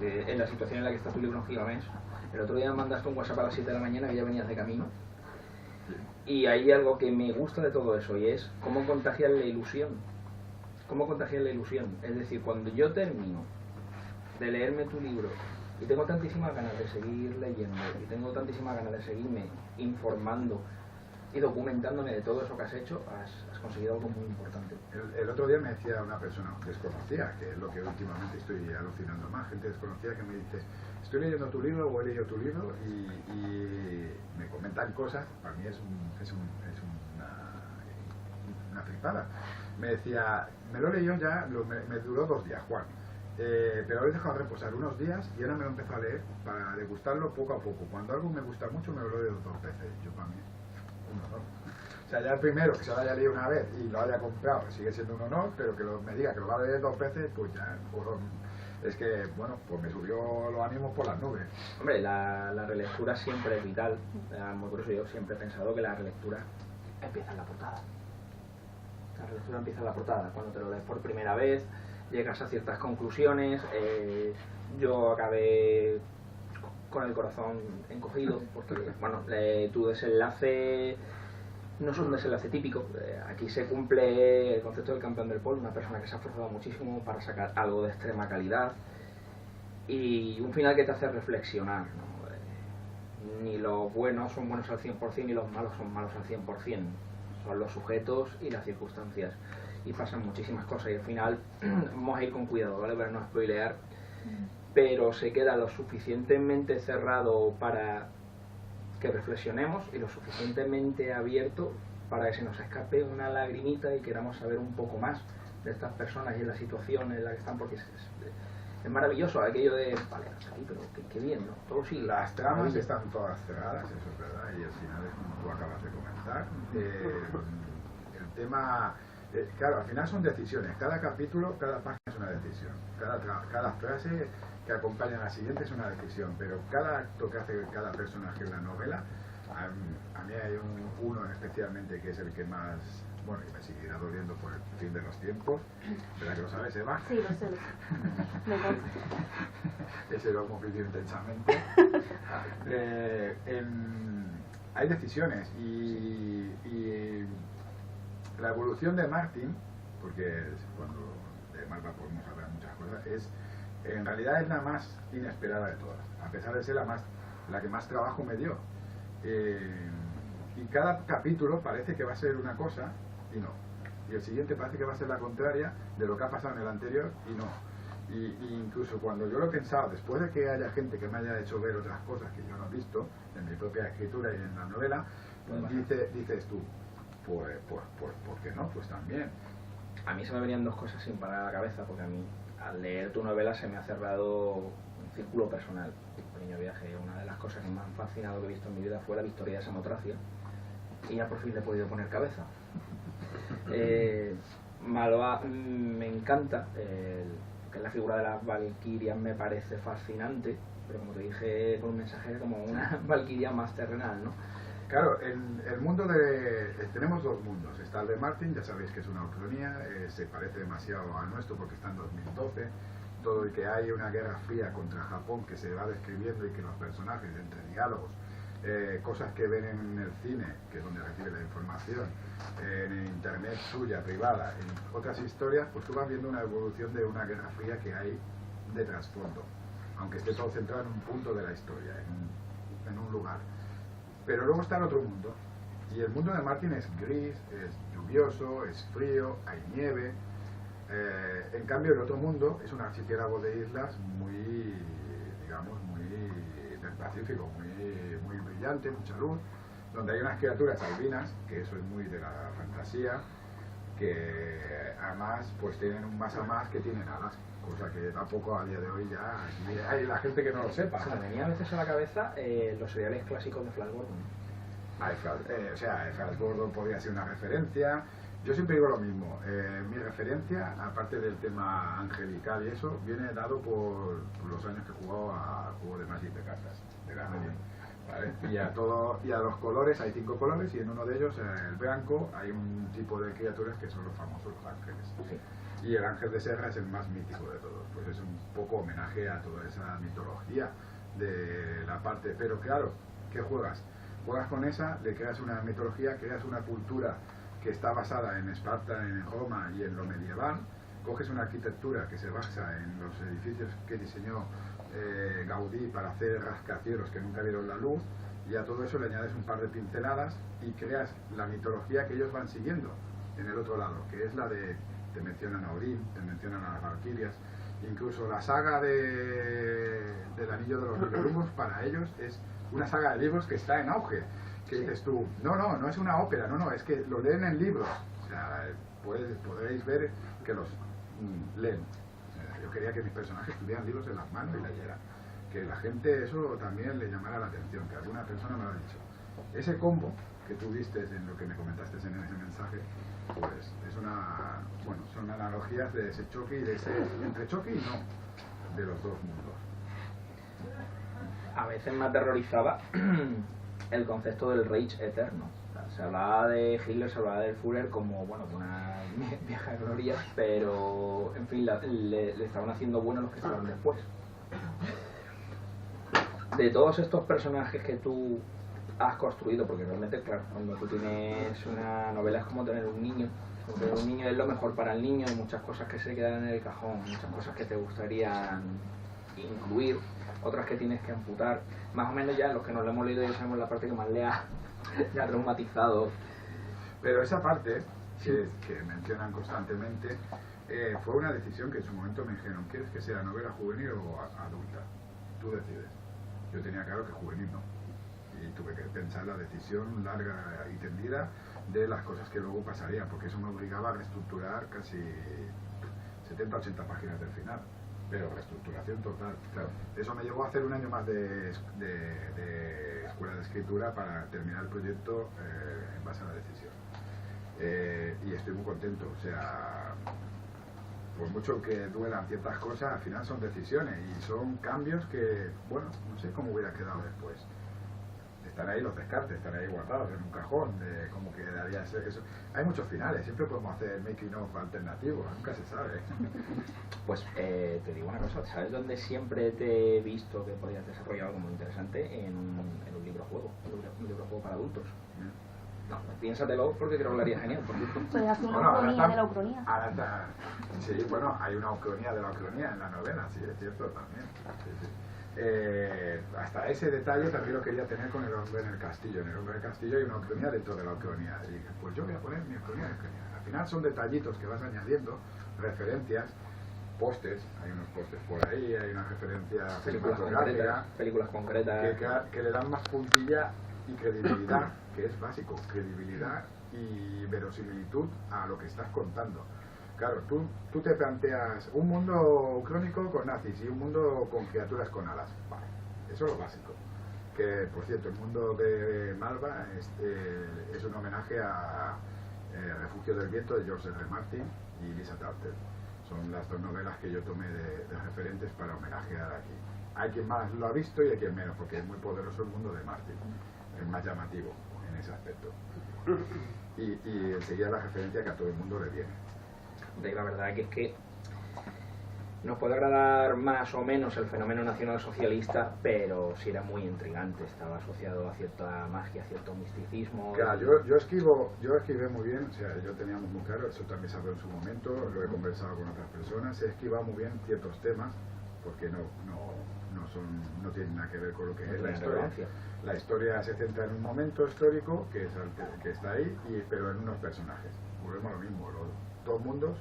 en la situación en la que está tu libro en Gigames, el otro día me mandaste un WhatsApp a las 7 de la mañana que ya venías de camino, y hay algo que me gusta de todo eso, y es cómo contagiar la ilusión. Es decir, cuando yo termino de leerme tu libro y tengo tantísimas ganas de seguir leyendo, y tengo tantísimas ganas de seguirme informando y documentándome de todo eso que has hecho, has conseguido algo muy importante. El otro día me decía una persona desconocida, que es lo que últimamente estoy alucinando más, gente desconocida que me dice, estoy leyendo tu libro o he leído tu libro, y me comentan cosas, para mí es una flipada. Me decía, me lo leí yo ya, me duró 2 días, Juan, pero lo he dejado reposar unos días y ahora me lo empezó a leer para degustarlo poco a poco. Cuando algo me gusta mucho me lo leo 2 veces. Yo para mí, un honor. O sea, ya el primero que se lo haya leído una vez y lo haya comprado sigue siendo un honor, pero que me diga que lo va a leer 2 veces, pues ya es que, bueno, pues me subió los ánimos por las nubes. Hombre, la relectura siempre es vital. Muy curioso, yo siempre he pensado que la relectura empieza en la portada. La relectura empieza en la portada. Cuando te lo lees por primera vez, llegas a ciertas conclusiones. Yo acabé con el corazón encogido, porque, bueno, tu desenlace no es un desenlace típico. Aquí se cumple el concepto del campeón del polo, una persona que se ha esforzado muchísimo para sacar algo de extrema calidad, y un final que te hace reflexionar, ¿no? Ni los buenos son buenos al 100% ni los malos son malos al 100%. Son los sujetos y las circunstancias, y pasan muchísimas cosas, y al final vamos a ir con cuidado, ¿vale? Para no spoilear, pero se queda lo suficientemente cerrado para que reflexionemos y lo suficientemente abierto para que se nos escape una lagrimita y queramos saber un poco más de estas personas y de la situación en la que están, porque es maravilloso aquello de, vale, hasta aquí, pero qué bien, ¿no? Todo sí, las tramas están todas cerradas, eso es verdad, y al final es como tú acabas de comentar. El tema, claro, al final son decisiones, cada capítulo, cada página es una decisión, cada frase que acompaña a la siguiente es una decisión, pero cada acto que hace cada personaje en la novela, a mí hay uno especialmente que es el que más, bueno, y me seguirá doliendo por el fin de los tiempos. ¿Verdad que lo sabes, Eva? Sí, lo sé. Me consta. Ese lo hemos vivido intensamente. Hay decisiones y la evolución de Martin, porque cuando de Marta podemos hablar muchas cosas, en realidad es la más inesperada de todas, a pesar de ser la que más trabajo me dio. Y cada capítulo parece que va a ser una cosa y no. Y el siguiente parece que va a ser la contraria de lo que ha pasado en el anterior y no. Y incluso cuando yo lo he pensado, después de que haya gente que me haya hecho ver otras cosas que yo no he visto en mi propia escritura y en la novela, dices tú, pues ¿por qué no? Pues también. A mí se me venían 2 cosas sin parar a la cabeza, porque a mí, al leer tu novela, se me ha cerrado un círculo personal. Un pequeño viaje. Una de las cosas que más han fascinado que he visto en mi vida fue la victoria de Samotracia, y ya por fin le he podido poner cabeza. Malva me encanta, que la figura de las valquirias me parece fascinante, pero como te dije por un mensaje, como una valquiria más terrenal, ¿no? Claro, el mundo tenemos 2 mundos. Está el de Martin, ya sabéis que es una ucronía, se parece demasiado al nuestro porque está en 2012, todo el que hay una guerra fría contra Japón que se va describiendo y que los personajes, entre diálogos, cosas que ven en el cine, que es donde recibe la información, en internet suya, privada, en otras historias, pues tú vas viendo una evolución de una guerra fría que hay de trasfondo, aunque esté todo centrado en un punto de la historia, en un lugar. Pero luego está el otro mundo, y el mundo de Martin es gris, es lluvioso, es frío, hay nieve. En cambio el otro mundo es un archipiélago de islas muy, digamos, muy del Pacífico, muy brillante, mucha luz, donde hay unas criaturas albinas, que eso es muy de la fantasía, que además pues tienen un más que tienen alas, cosa que tampoco a día de hoy ya hay la gente que no lo sepa. Se me venía a veces a la cabeza los seriales clásicos de Flash Gordon. Flash Gordon podría ser una referencia. Yo siempre digo lo mismo, mi referencia, aparte del tema angelical y eso, viene dado por los años que he jugado a juegos de Magic de cartas, de la media. ¿Vale? Y a los colores, hay 5 colores, y en uno de ellos, el blanco, hay un tipo de criaturas que son los famosos ángeles. Sí. Y el ángel de Serra es el más mítico de todos, pues es un poco homenaje a toda esa mitología de la parte. Pero claro, ¿qué juegas? Juegas con esa, le creas una mitología, creas una cultura que está basada en Esparta, en Roma y en lo medieval, coges una arquitectura que se basa en los edificios que diseñó Gaudí para hacer rascacielos que nunca vieron la luz, y a todo eso le añades un par de pinceladas y creas la mitología que ellos van siguiendo en el otro lado, que es la de, te mencionan a Odín, te mencionan a las Valquirias, incluso la saga del Anillo de los Nibelungos para ellos es una saga de libros que está en auge, que dices tú, no es una ópera, no, es que lo leen en libros, o sea, podréis ver que los leen. Yo quería que mis personajes tuvieran libros en las manos y leyeran. Que la gente eso también le llamara la atención, que alguna persona me lo ha dicho. Ese combo que tú viste en lo que me comentaste en ese mensaje, pues es bueno, son analogías de ese choque y de ese, entre choque y no, de los dos mundos. A veces me aterrorizaba el concepto del Reich eterno. Se hablaba de Hitler, se hablaba del Führer como, bueno, una vieja gloria, pero, en fin, le estaban haciendo bueno los que estaban después. De todos estos personajes que tú has construido, porque realmente, claro, cuando tú tienes una novela es como tener un niño, porque un niño es lo mejor para el niño, hay muchas cosas que se quedan en el cajón, muchas cosas que te gustaría incluir, otras que tienes que amputar. Más o menos ya los que nos lo hemos leído ya sabemos la parte que más le ha traumatizado. Pero esa parte que mencionan constantemente fue una decisión que en su momento me dijeron, ¿quieres que sea novela juvenil o adulta? Tú decides. Yo tenía claro que juvenil no. Y tuve que pensar la decisión larga y tendida de las cosas que luego pasarían, porque eso me obligaba a reestructurar casi 70-80 páginas del final. Pero reestructuración total, claro. Eso me llevó a hacer un año más de escuela de escritura para terminar el proyecto en base a la decisión. Y estoy muy contento, o sea, por mucho que duelan ciertas cosas, al final son decisiones y son cambios que, bueno, no sé cómo hubiera quedado después. Están ahí los descartes, están ahí guardados en un cajón de cómo quedaría eso. Hay muchos finales, siempre podemos hacer making of alternativos, nunca se sabe. Pues te digo una cosa, ¿sabes dónde siempre te he visto que podías desarrollar algo muy interesante? En un libro juego, un libro juego para adultos. No, piénsatelo porque creo que lo haría genial. Puedes hacer una Bueno, ucronía de la ucronía. Sí, bueno, hay una ucronía de la ucronía en la novela, sí, es cierto también. Sí, sí. Hasta ese detalle también lo quería tener con El hombre en el castillo. En El hombre en el castillo hay una ucronía dentro de la ucronía. Y dije, pues yo voy a poner mi ucronía de ucronía. Al final son detallitos que vas añadiendo, referencias, pósters, hay unos pósters por ahí, hay una referencia películas concretas que le dan más puntilla y credibilidad, que es básico, credibilidad y verosimilitud a lo que estás contando. Claro, tú te planteas un mundo crónico con nazis y un mundo con criaturas con alas. Vale, eso es lo básico. Que, por cierto, el mundo de Malva es un homenaje a Refugio del Viento de George R. Martin y Lisa Tarter. Son las dos novelas que yo tomé de referentes para homenajear aquí. Hay quien más lo ha visto y hay quien menos, porque es muy poderoso el mundo de Martin. Es más llamativo en ese aspecto. Y enseguida la referencia que a todo el mundo le viene. La verdad que es que nos puede agradar más o menos el fenómeno nacionalsocialista, pero sí era muy intrigante, estaba asociado a cierta magia, a cierto misticismo. Claro, yo esquivé muy bien, o sea, yo tenía muy claro, eso también se habló en su momento, lo he conversado con otras personas, he esquivado muy bien ciertos temas, porque no tienen nada que ver con lo que es la historia. La historia se centra en un momento histórico que está ahí, pero en unos personajes. Volvemos a lo mismo, los dos mundos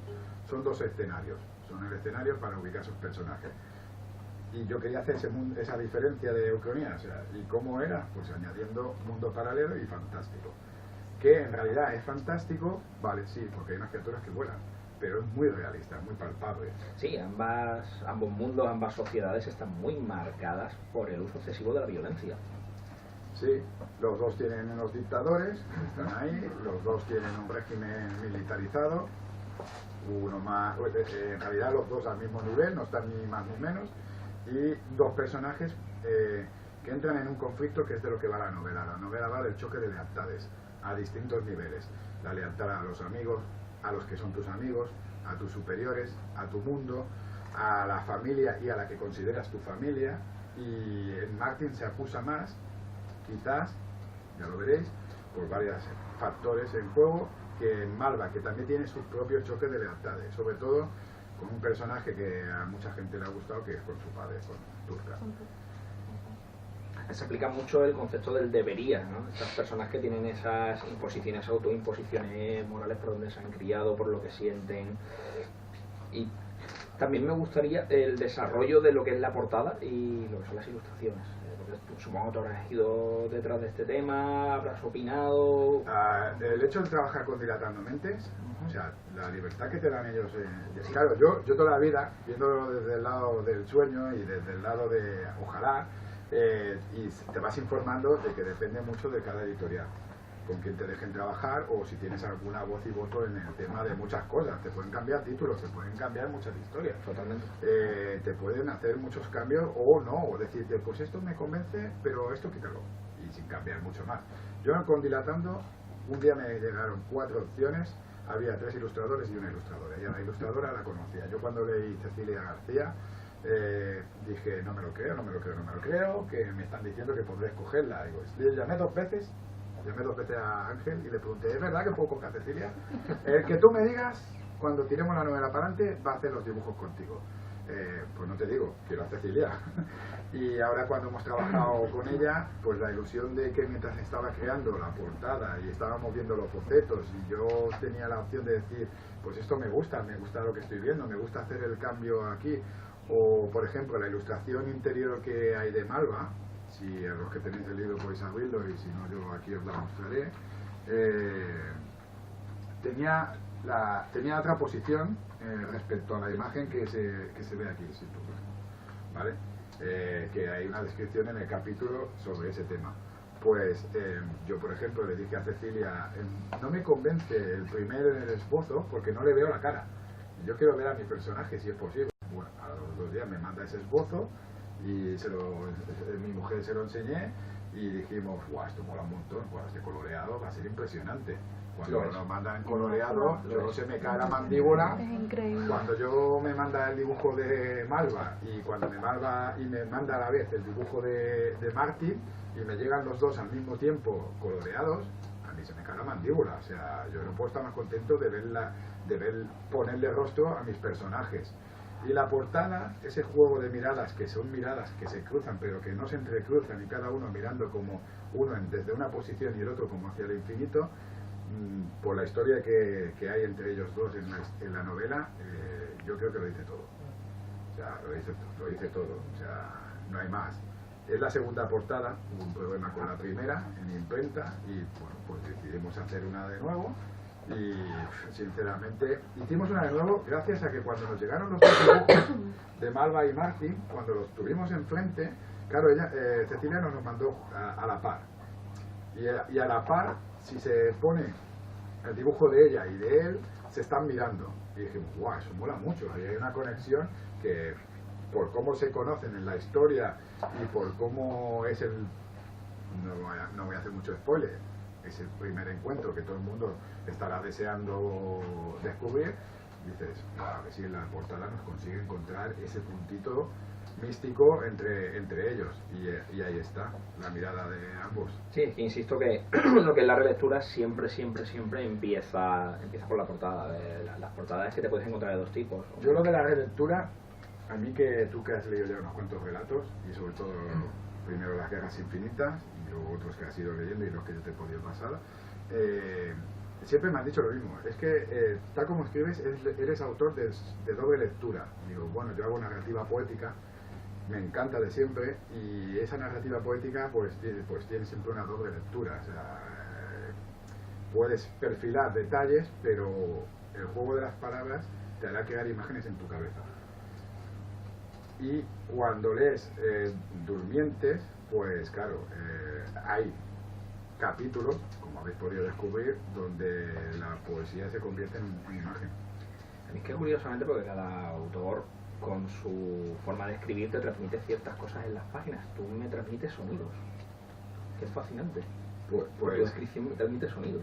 son dos escenarios, son el escenario para ubicar sus personajes. Y yo quería hacer esa diferencia de ucronía, o sea, ¿y cómo era? Pues añadiendo mundo paralelo y fantástico. Que en realidad es fantástico, vale, sí, porque hay unas criaturas que vuelan, pero es muy realista, muy palpable. Sí, ambos mundos, ambas sociedades están muy marcadas por el uso excesivo de la violencia. Sí, los dos tienen unos dictadores, están ahí, los dos tienen un régimen militarizado, uno más, en realidad los dos al mismo nivel, no están ni más ni menos, y dos personajes que entran en un conflicto que es de lo que va la novela. La novela va del choque de lealtades a distintos niveles. La lealtad a los amigos, a los que son tus amigos, a tus superiores, a tu mundo, a la familia y a la que consideras tu familia. Y en Martin se acusa más, quizás, ya lo veréis, por varios factores en juego, que en Malva, que también tiene sus propios choques de lealtades, sobre todo con un personaje que a mucha gente le ha gustado, que es con su padre, con Turka. Se aplica mucho el concepto del debería, ¿no? Estas personas que tienen esas imposiciones, autoimposiciones morales por donde se han criado, por lo que sienten, Y también me gustaría el desarrollo de lo que es la portada y lo que son las ilustraciones. Porque tú, supongo que tú habrás ido detrás de este tema, habrás opinado. El hecho de trabajar con Dilatando Mentes, o sea, la libertad que te dan ellos. Claro, yo toda la vida, viéndolo desde el lado del sueño y desde el lado de ojalá, y te vas informando de que depende mucho de cada editorial, con quien te dejen trabajar o si tienes alguna voz y voto en el tema de muchas cosas. Te pueden cambiar títulos, te pueden cambiar muchas historias. Totalmente. Te pueden hacer muchos cambios o no, o decirte, pues esto me convence, pero esto quítalo. Y sin cambiar mucho más. Yo con Dilatando, un día me llegaron 4 opciones, había 3 ilustradores y una ilustradora. Y a la ilustradora la conocía. Yo cuando leí Cecilia García, dije, no me lo creo, que me están diciendo que podré escogerla. Digo, le llamé 2 veces a Ángel y le pregunté, ¿es verdad que puedo coger a Cecilia? El que tú me digas, cuando tiremos la novela para adelante, va a hacer los dibujos contigo. Pues no te digo, quiero a Cecilia. Y ahora cuando hemos trabajado con ella, pues la ilusión de que mientras estaba creando la portada y estábamos viendo los bocetos y yo tenía la opción de decir, pues esto me gusta lo que estoy viendo, me gusta hacer el cambio aquí. O por ejemplo la ilustración interior que hay de Malva, si a los que tenéis el libro podéis abrirlo y si no yo aquí os la mostraré, tenía otra posición respecto a la imagen que se ve aquí, si tú ves, ¿vale? Que hay una descripción en el capítulo sobre ese tema. Pues yo por ejemplo le dije a Cecilia, no me convence el primer esbozo porque no le veo la cara, yo quiero ver a mi personaje si es posible. Bueno, a los 2 días me manda ese esbozo y mi mujer se lo enseñé y dijimos, guau, esto mola un montón, cuando esté coloreado va a ser impresionante. Cuando nos mandan coloreado, yo se me cae la mandíbula. Es increíble. Cuando yo me manda el dibujo de Malva y cuando me manda a la vez el dibujo de Martín y me llegan los dos al mismo tiempo coloreados, a mí se me cae la mandíbula. O sea, yo no puedo estar más contento de ver ponerle rostro a mis personajes. Y la portada, ese juego de miradas, que son miradas que se cruzan pero que no se entrecruzan y cada uno mirando como uno desde una posición y el otro como hacia el infinito, por la historia que hay entre ellos dos en la novela, yo creo que lo dice todo. O sea, lo dice todo. O sea, no hay más. Es la segunda portada, hubo un problema con la primera en imprenta y bueno, pues decidimos hacer una de nuevo. Y sinceramente hicimos una de nuevo gracias a que cuando nos llegaron los dibujos de Malva y Martín, cuando los tuvimos enfrente, claro, Cecilia nos mandó a la par y a la par, si se pone el dibujo de ella y de él, se están mirando y dijimos, guau, eso mola mucho, ahí hay una conexión que por cómo se conocen en la historia y por cómo es no voy a hacer mucho spoiler, es el primer encuentro que todo el mundo estará deseando descubrir, dices, a ver si en la portada nos consigue encontrar ese puntito místico entre ellos y ahí está la mirada de ambos. Sí, insisto que lo que es la relectura siempre empieza por la portada. Las portadas que te puedes encontrar de 2 tipos. Yo lo de la relectura, a mí que tú que has leído ya unos cuantos relatos y sobre todo primero Las Guerras Infinitas y luego otros que has ido leyendo y los que yo te he podido pasar, siempre me han dicho lo mismo, es que tal como escribes eres autor de doble lectura. Digo, bueno, yo hago narrativa poética, me encanta de siempre y esa narrativa poética pues tiene siempre una doble lectura. O sea, puedes perfilar detalles, pero el juego de las palabras te hará crear imágenes en tu cabeza. Y cuando lees Durmientes, pues claro, hay capítulos, como habéis podido descubrir, donde la poesía se convierte en imagen. Es que curiosamente, porque cada autor con su forma de escribir te transmite ciertas cosas en las páginas. Tú me transmites sonidos, que es fascinante. Pues tu descripción me transmite sonidos.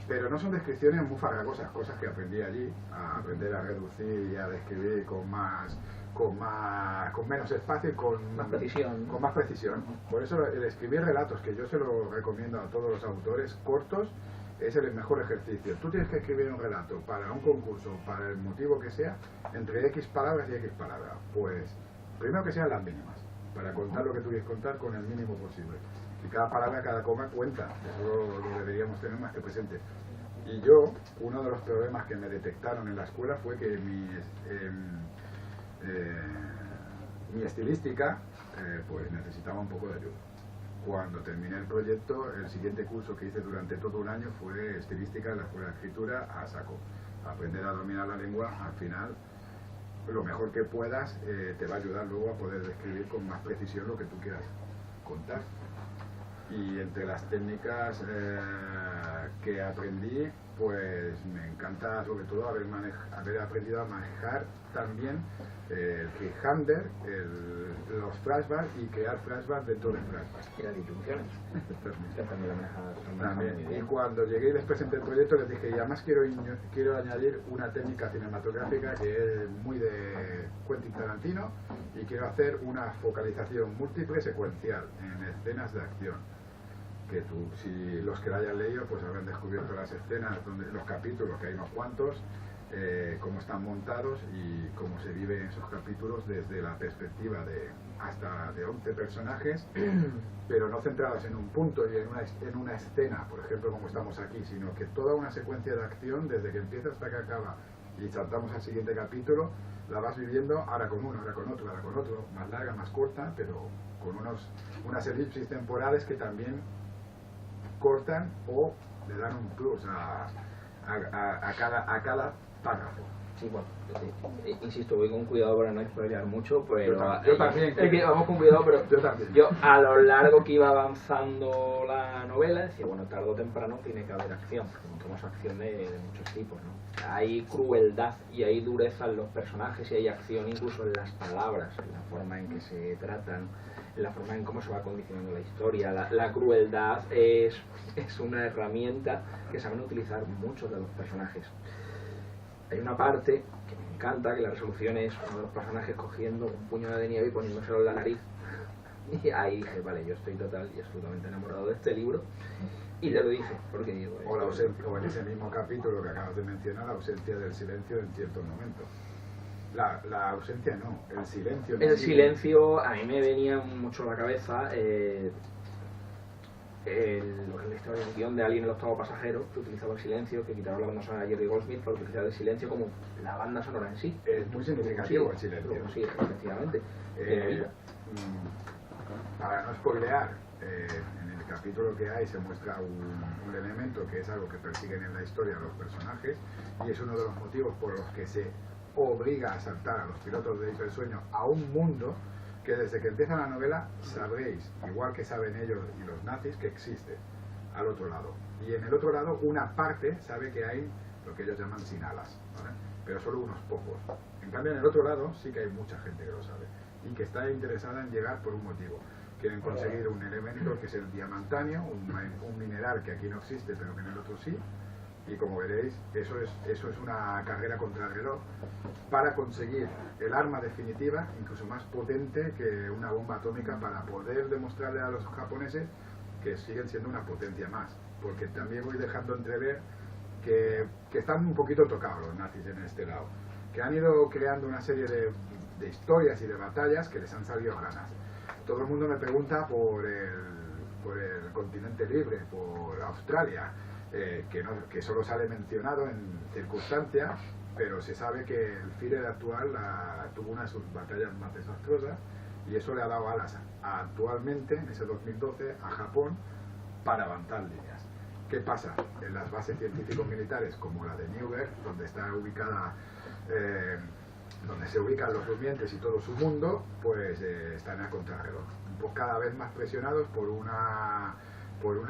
Pero no son descripciones muy farragosas, cosas que aprendí allí, a aprender a reducir y a describir con menos espacio y con más precisión. Con más precisión. Por eso el escribir relatos, que yo se lo recomiendo a todos los autores, cortos, es el mejor ejercicio. Tú tienes que escribir un relato para un concurso, para el motivo que sea, entre X palabras y X palabras. Pues primero que sean las mínimas, para contar lo que tú quieres contar con el mínimo posible. Y cada palabra, cada coma cuenta. Eso lo deberíamos tener más que presente. Y yo, uno de los problemas que me detectaron en la escuela fue que mi estilística pues necesitaba un poco de ayuda. Cuando terminé el proyecto, el siguiente curso que hice durante todo un año fue estilística en la escuela de escritura a saco. Aprender a dominar la lengua, al final, lo mejor que puedas te va a ayudar luego a poder describir con más precisión lo que tú quieras contar. Y entre las técnicas que aprendí, pues me encanta sobre todo haber aprendido a manejar también el cliffhanger, los flashbacks y crear flashbacks dentro de flashbacks. Y las distribuciones. Que también lo manejas muy Y bien. cuando llegué y les presenté el proyecto les dije, y además quiero añadir una técnica cinematográfica que es muy de Quentin Tarantino, y quiero hacer una focalización múltiple secuencial en escenas de acción. Que tú, si los que la hayan leído, pues habrán descubierto las escenas, los capítulos, que hay unos cuantos, cómo están montados y cómo se vive en esos capítulos desde la perspectiva de hasta de 11 personajes, pero no centrados en un punto y en una escena, por ejemplo, como estamos aquí, sino que toda una secuencia de acción, desde que empieza hasta que acaba, y saltamos al siguiente capítulo, la vas viviendo ahora con uno, ahora con otro, más larga, más corta, pero con unas elipsis temporales que también cortan o le dan un plus a cada párrafo. Sí, bueno, insisto, voy con cuidado para no spoilear mucho, pero yo también. Es que vamos con cuidado, pero Yo también. yo a lo largo que iba avanzando la novela decía, bueno, tarde o temprano tiene que haber acción, porque montamos acción de muchos tipos, ¿no? Hay crueldad y hay dureza en los personajes y hay acción incluso en las palabras, en la forma en que se tratan, en la forma en cómo se va condicionando la historia. La crueldad es una herramienta que saben utilizar muchos de los personajes. Hay una parte que me encanta, que la resolución es uno de los personajes cogiendo un puñado de nieve y poniéndoselo en la nariz. Y ahí dije, vale, yo estoy total y absolutamente enamorado de este libro. Y te lo dije, porque digo... O en ese mismo capítulo que acabas de mencionar, la ausencia del silencio en ciertos momentos. La ausencia no, el silencio. El silencio a mí me venía mucho a la cabeza... lo que es la historia del guión de Alien el octavo pasajero, que utilizaba el silencio, que quitaron la banda sonora de Jerry Goldsmith para utilizar el silencio como la banda sonora en sí. Es muy significativo el silencio. Sí, efectivamente. Para no spoilear, en el capítulo que hay se muestra un elemento que es algo que persiguen en la historia los personajes, y es uno de los motivos por los que se obliga a saltar a los pilotos de hipersueño a un mundo que desde que empieza la novela sabréis, igual que saben ellos y los nazis, que existe al otro lado. Y en el otro lado una parte sabe que hay lo que ellos llaman sin alas, ¿vale? Pero solo unos pocos. En cambio en el otro lado sí que hay mucha gente que lo sabe y que está interesada en llegar por un motivo. Quieren conseguir un elemento que es el diamantáneo, un mineral que aquí no existe pero que en el otro sí. Y como veréis, eso es una carrera contra el reloj para conseguir el arma definitiva, incluso más potente que una bomba atómica, para poder demostrarle a los japoneses que siguen siendo una potencia más. Porque también voy dejando entrever que están un poquito tocados los nazis en este lado, que han ido creando una serie de historias y de batallas que les han salido ganas. Todo el mundo me pregunta por el continente libre, por Australia. Que solo sale mencionado en circunstancias, pero se sabe que el Führer actual tuvo una de sus batallas más desastrosas y eso le ha dado alas actualmente, en ese 2012, a Japón para avanzar líneas. ¿Qué pasa? En las bases científico-militares como la de Newberg, donde está ubicada, donde se ubican los durmientes y todo su mundo, pues están a contrarreloj, pues cada vez más presionados por una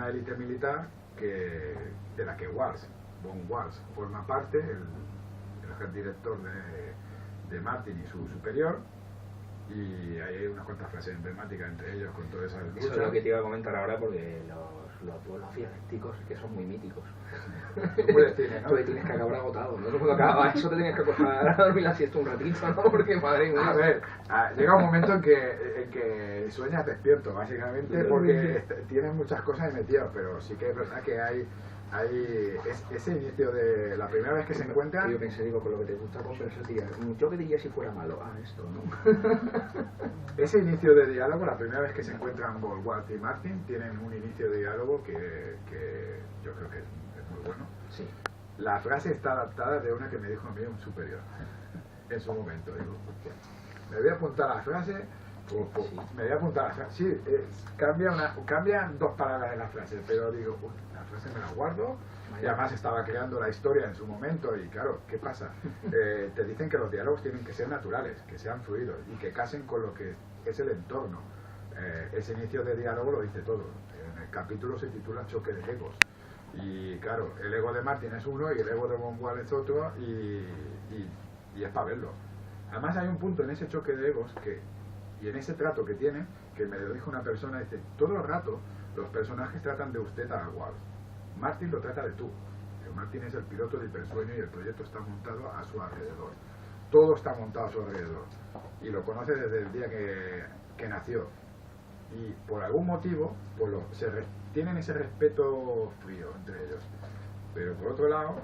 élite militar de la que Von Walsh forma parte, el director de Martin y su superior, y hay unas cuantas frases emblemáticas entre ellos con todas esas luchas. Eso es lo que te iba a comentar ahora, porque los duelos dialécticos que son muy míticos. Tú puedes decir, ¿no? Tú te tienes que acabar agotado, ¿no? Cuando acaba eso te tenías que acostar a dormir la siesta un ratito, ¿no? Porque madre mía. A ver, llega un momento en que sueñas despierto, básicamente, porque tienes muchas cosas ahí metidas, pero sí que es verdad que hay ese inicio de la primera vez que se encuentran. Yo pensé, digo, con lo que te gusta conversar, yo que diría si fuera malo, esto, ¿no? Ese inicio de diálogo, la primera vez que se encuentran Von Walsh y Martin, tienen un inicio de diálogo que yo creo que es muy bueno. Sí. La frase está adaptada de una que me dijo a mí un superior en su momento. Digo, hostia, me voy a apuntar a la frase, Sí. me voy a apuntar a la frase. Sí, cambian dos palabras en la frase, pero digo, la frase me la guardo. Y además estaba creando la historia en su momento y claro, ¿qué pasa? Te dicen que los diálogos tienen que ser naturales, que sean fluidos y que casen con lo que es el entorno. Ese inicio de diálogo lo dice todo. En el capítulo se titula Choque de egos. Y claro, el ego de Martin es uno y el ego de Bonwell es otro y es para verlo. Además hay un punto en ese choque de egos y en ese trato que tiene, que me lo dijo una persona, dice, todo el rato los personajes tratan de usted a Walt. Martin lo trata de tú. Martin es el piloto del hipersueño y el proyecto está montado a su alrededor. Todo está montado a su alrededor. Y lo conoce desde el día que nació. Y por algún motivo tienen ese respeto frío entre ellos. Pero por otro lado,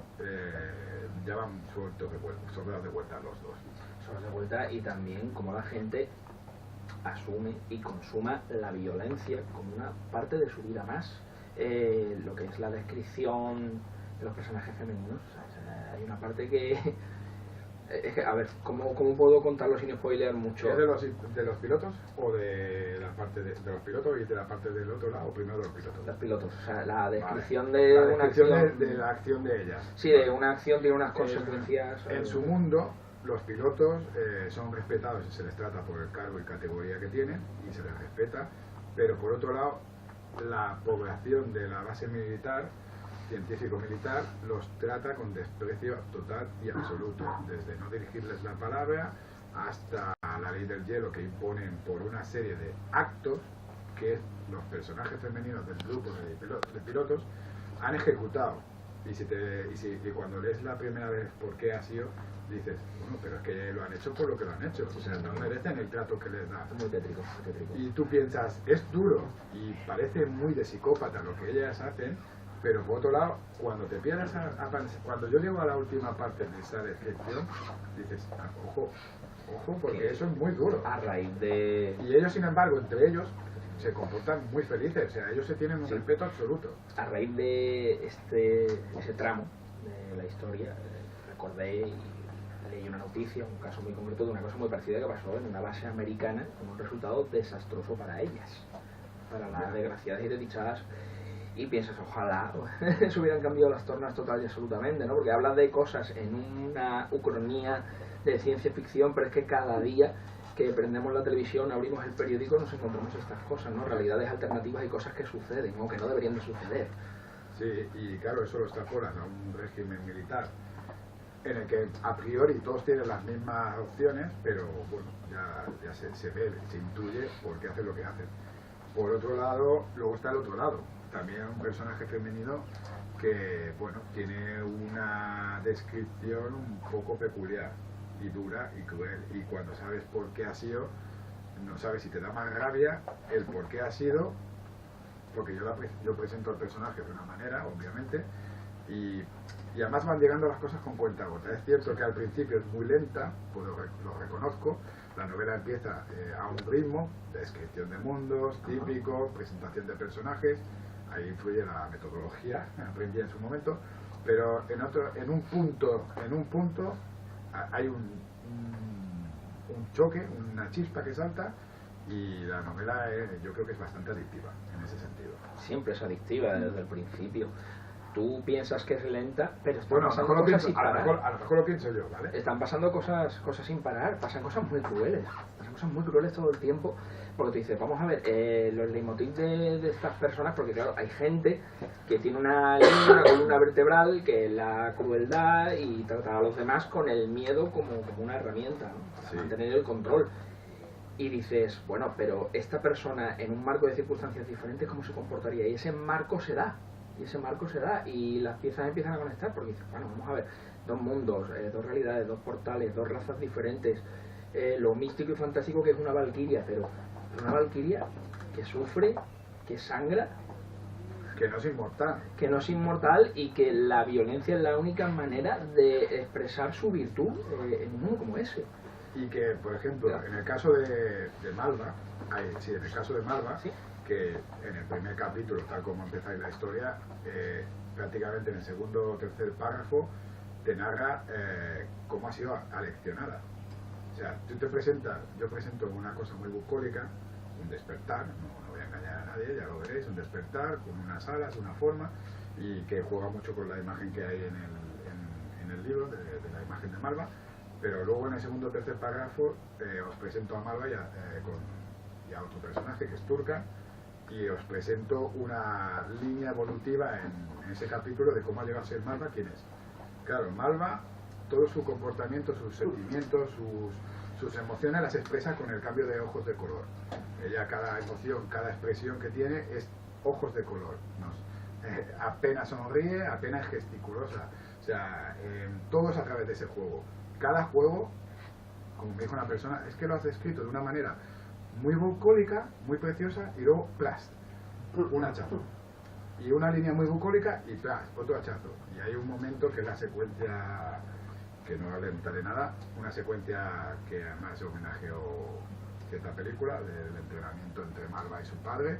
ya van sobrados de vuelta los dos. Sobrados de vuelta y también como la gente asume y consuma la violencia como una parte de su vida más. Lo que es la descripción de los personajes femeninos, o sea, hay una parte que es que, a ver, ¿cómo puedo contarlo sin spoiler mucho? ¿Es de los pilotos o de la parte de los pilotos y de la parte del otro lado o primero de los pilotos? Los pilotos, o sea, la descripción vale. de La una descripción acción de la acción de ellas. Sí, de una acción tiene unas consecuencias. En su mundo, los pilotos son respetados y se les trata por el cargo y categoría que tienen y se les respeta, pero por otro lado, la población de la base militar, científico-militar, los trata con desprecio total y absoluto, desde no dirigirles la palabra hasta la ley del hielo que imponen por una serie de actos que los personajes femeninos del grupo de pilotos han ejecutado. Y cuando lees la primera vez por qué ha sido, dices, bueno, pero es que lo han hecho por lo que lo han hecho, o sea, no merecen el trato que les da. Muy tétrico, muy tétrico. Y tú piensas, es duro y parece muy de psicópata lo que ellas hacen, pero por otro lado, cuando te pierdes cuando yo llego a la última parte de esa descripción, dices, ojo, porque eso es muy duro. A raíz de... Y ellos, sin embargo, entre ellos, se comportan muy felices, o sea, ellos se tienen un respeto absoluto. A raíz de ese tramo de la historia, recordé y leí una noticia, un caso muy concreto de una cosa muy parecida que pasó en una base americana con un resultado desastroso para ellas, para las desgraciadas y desdichadas. Y piensas, ojalá se hubieran cambiado las tornas total y absolutamente, ¿no? Porque hablas de cosas en una ucronía de ciencia ficción, pero es que cada día que prendemos la televisión, abrimos el periódico, nos encontramos estas cosas, ¿no? Realidades alternativas y cosas que suceden, ¿no? Que no deberían de suceder. Sí, y claro, eso lo extrapolan a un régimen militar en el que a priori todos tienen las mismas opciones, pero bueno, ya se ve, se intuye por qué hacen lo que hacen. Por otro lado, luego está el otro lado, también un personaje femenino que, bueno, tiene una descripción un poco peculiar y dura y cruel, y cuando sabes por qué ha sido, no sabes si te da más rabia el por qué ha sido, porque yo presento al personaje de una manera, obviamente, y además van llegando las cosas con cuentagotas. Es cierto que al principio es muy lenta, pues lo reconozco. La novela empieza a un ritmo de descripción de mundos, típico, presentación de personajes, ahí influye la metodología, aprendí en su momento, pero en un punto hay un choque, una chispa que salta, y la novela yo creo que es bastante adictiva en ese sentido. Siempre es adictiva desde el principio. Tú piensas que es lenta, pero están Bueno, pasando cosas sin parar. a lo mejor lo pienso yo, ¿vale? Están pasando cosas sin parar, pasan cosas muy crueles todo el tiempo, porque tú dices, vamos a ver, los leitmotiv de estas personas, porque claro, hay gente que tiene una columna vertebral que es la crueldad y tratar a los demás con el miedo como una herramienta, ¿no? Para mantener el control. Y dices, bueno, pero esta persona en un marco de circunstancias diferentes, ¿cómo se comportaría? Y ese marco se da. Y las piezas empiezan a conectar, porque dices, bueno, vamos a ver, dos mundos, dos realidades, dos portales, dos razas diferentes, lo místico y fantástico que es una valquiria, pero una valquiria que sufre, que sangra, Que no es inmortal. Que no es inmortal y que la violencia es la única manera de expresar su virtud en un mundo como ese. Y que, por ejemplo, en el caso de Malva, en el caso de Malva, ¿Sí? que en el primer capítulo, tal como empezáis la historia, prácticamente en el segundo o tercer párrafo te narra cómo ha sido aleccionada. O sea, yo presento una cosa muy bucólica, un despertar, no voy a engañar a nadie, ya lo veréis, un despertar con unas alas, una forma, y que juega mucho con la imagen que hay en el libro, de la imagen de Malva, pero luego en el segundo o tercer párrafo os presento a Malva y a otro personaje que es Turca, y os presento una línea evolutiva en ese capítulo de cómo ha llegado a ser Malva, quién es. Claro, Malva, todo su comportamiento, sus sentimientos, sus emociones las expresa con el cambio de ojos de color. Ella, cada emoción, cada expresión que tiene es ojos de color. Apenas sonríe, apenas gesticulosa. O sea, todo es a través de ese juego. Cada juego, como me dijo una persona, es que lo has descrito de una manera muy bucólica, muy preciosa, y luego plas, un hachazo. Y una línea muy bucólica y plas, otro hachazo. Y hay un momento que es la secuencia, que no alentaré nada, una secuencia que además homenajeó cierta película del entrenamiento entre Malva y su padre,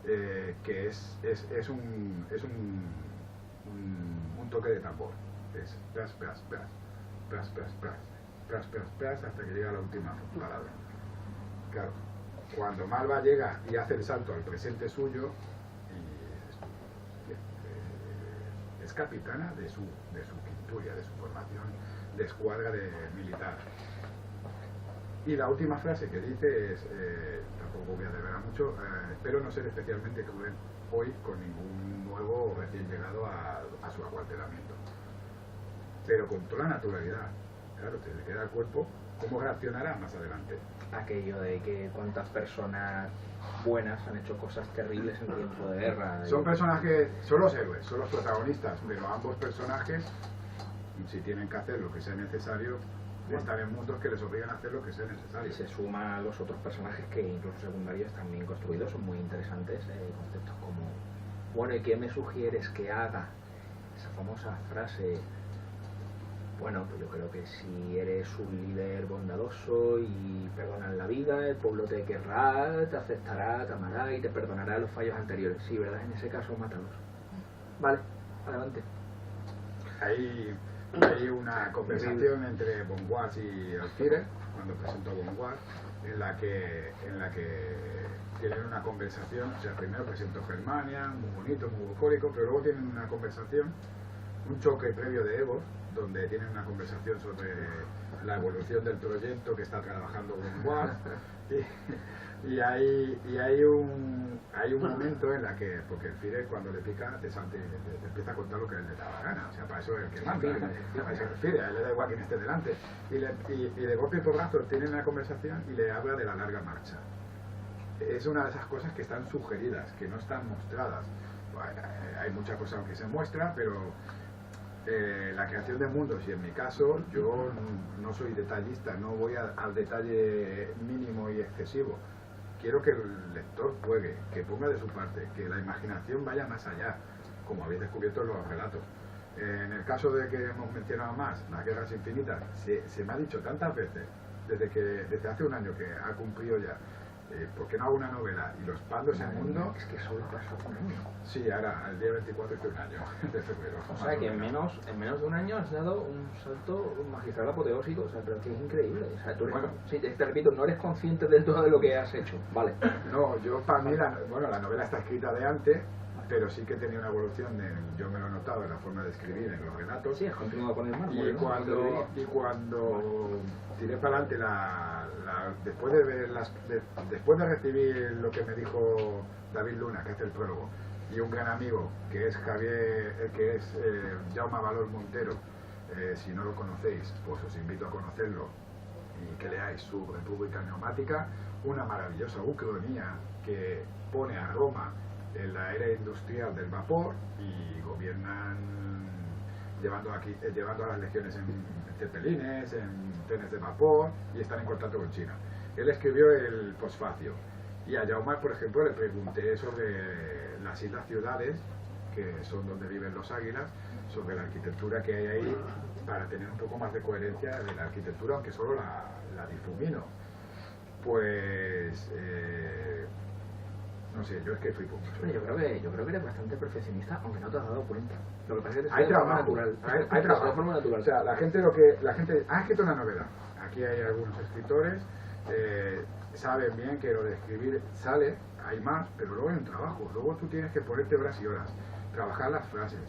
que es un toque de tambor. Es plas, plas, plas, plas, plas, plas, plas, plas, plas, hasta que llega la última palabra. Claro, cuando Malva llega y hace el salto al presente suyo, y es capitana de su quinturia, de su formación de escuadra militar. Y la última frase que dice es, tampoco voy a develar mucho, espero no ser especialmente cruel hoy con ningún nuevo recién llegado a su acuartelamiento. Pero con toda la naturalidad. Claro, se le queda el cuerpo, ¿cómo reaccionará más adelante? Aquello de que cuántas personas buenas han hecho cosas terribles en tiempo de guerra. Son personajes, son los héroes, son los protagonistas, pero ambos personajes, si tienen que hacer lo que sea necesario, están en mundos que les obligan a hacer lo que sea necesario. Y se suma a los otros personajes que incluso secundarios están bien construidos, son muy interesantes, conceptos como, bueno, ¿y qué me sugieres que haga? Esa famosa frase. Bueno, pues yo creo que si eres un líder bondadoso y perdonas la vida, el pueblo te querrá, te aceptará, te amará y te perdonará los fallos anteriores. Sí, ¿verdad? En ese caso, mátalos. Vale, adelante. Hay una conversación entre Bonguas y Alfire, cuando presento a Bonguas, en la que tienen una conversación. O sea, primero presento Germania, muy bonito, muy bucólico, pero luego tienen una conversación, un choque previo de egos, donde tienen una conversación sobre la evolución del proyecto que está trabajando Bonguas, y hay un momento en la que, porque el Fire cuando le pica te empieza a contar lo que él le da la gana, o sea, para eso es el que manda, para eso refiere, a él le da igual quien esté delante, y de golpe y porrazo tienen una conversación y le habla de la larga marcha. Es una de esas cosas que están sugeridas, que no están mostradas. Bueno, hay mucha cosa que se muestra, pero la creación de mundos, y en mi caso yo no soy detallista, no voy al detalle mínimo y excesivo. Quiero que el lector juegue, que ponga de su parte, que la imaginación vaya más allá, como habéis descubierto en los relatos. En el caso de que hemos mencionado más, las guerras infinitas, se me ha dicho tantas veces, desde hace un año que ha cumplido ya, ¿por qué no hago una novela? Y lo expando ese mundo. Es que solo pasó un año. Sí, ahora, el día 24 hice un año de febrero. O sea que en menos de un año has dado un salto magistral apoteósico, o sea, pero que es increíble. O sea, tú eres, Bueno, sí, te repito, no eres consciente del todo de lo que has hecho, vale. No, yo para mí, la novela está escrita de antes, pero sí que tenía una evolución, yo me lo he notado en la forma de escribir, en los relatos. Sí, has continuado con el mármol, Y ¿no? cuando tiré para adelante después de recibir lo que me dijo David Luna, que hace el prólogo, y un gran amigo que es Jaume Valor Montero, si no lo conocéis, pues os invito a conocerlo y que leáis su República Neumática, una maravillosa ucronía que pone a Roma en la era industrial del vapor y gobiernan llevando a las legiones en cepelines, en trenes de vapor, y están en contacto con China. Él escribió el Posfacio, Y a Jaume, por ejemplo, le pregunté sobre las islas ciudades, que son donde viven los águilas, sobre la arquitectura que hay ahí, para tener un poco más de coherencia de la arquitectura, aunque solo la difumino. Pues no sé, yo es que flipo mucho. Yo creo que eres bastante perfeccionista, aunque no te has dado cuenta. Lo que pasa es que Hay de forma trabajo, natural. hay trabajo. De forma natural. O sea, la gente ha escrito una novela. Aquí hay algunos escritores, saben bien que lo de escribir sale, hay más, pero luego hay un trabajo. Luego tú tienes que ponerte horas y horas, trabajar las frases.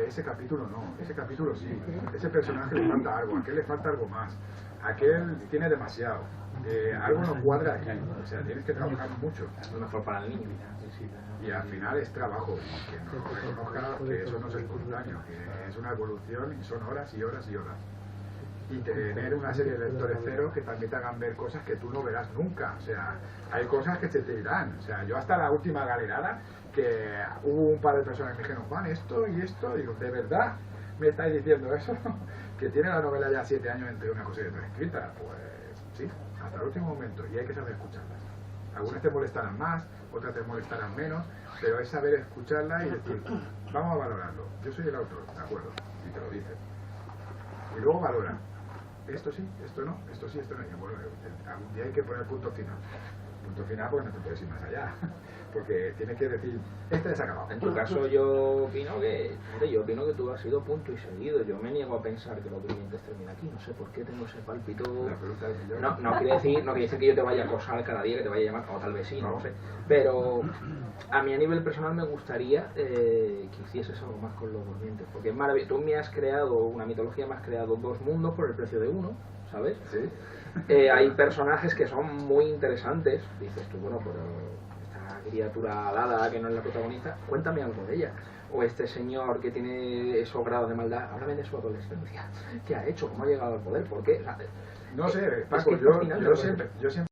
Ese capítulo no, ese capítulo sí. Ese personaje le falta algo, a aquel le falta algo más. Aquel tiene demasiado. Algo no cuadra aquí. O sea, tienes que trabajar mucho. Es lo mejor para el niño. Y al final es trabajo, y que no reconozca que eso no es espontáneo, que es una evolución y son horas y horas y horas. Y tener una serie de lectores cero que también te hagan ver cosas que tú no verás nunca. O sea, hay cosas que se te dirán. O sea, yo hasta la última galerada, que hubo un par de personas que me dijeron, Juan, esto y esto, digo, ¿de verdad me estáis diciendo eso? Que tiene la novela ya 7 años entre una cosa y otra escrita. Pues sí, hasta el último momento, y hay que saber escucharlas. Algunas te molestarán más, otras te molestarán menos, pero es saber escucharla y decir, vamos a valorarlo. Yo soy el autor, de acuerdo, y te lo dicen. Y luego valora. Esto sí, esto no, esto sí, esto no. Y bueno, algún día hay que poner punto final. Punto final porque no te puedes ir más allá. Porque tienes que decir, este es acabado. En tu caso yo opino que tú has sido punto y seguido. Yo me niego a pensar que lo brillante termina aquí. No sé por qué tengo ese pálpito. La pregunta del millón. No quiere decir que yo te vaya a acosar cada día, que te vaya a llamar, o tal vez sí, no lo sé. Pero a mí a nivel personal me gustaría que hicieses algo más con los durmientes. Porque es maravilloso. Tú me has creado una mitología, me has creado 2 mundos por el precio de uno, ¿sabes? Sí. Hay personajes que son muy interesantes. Dices tú, bueno, pero criatura alada que no es la protagonista, cuéntame algo de ella. O este señor que tiene esos grados de maldad, háblame de su adolescencia. ¿Qué ha hecho? ¿Cómo ha llegado al poder? ¿Por qué? O sea, No sé, es Paco, que yo siempre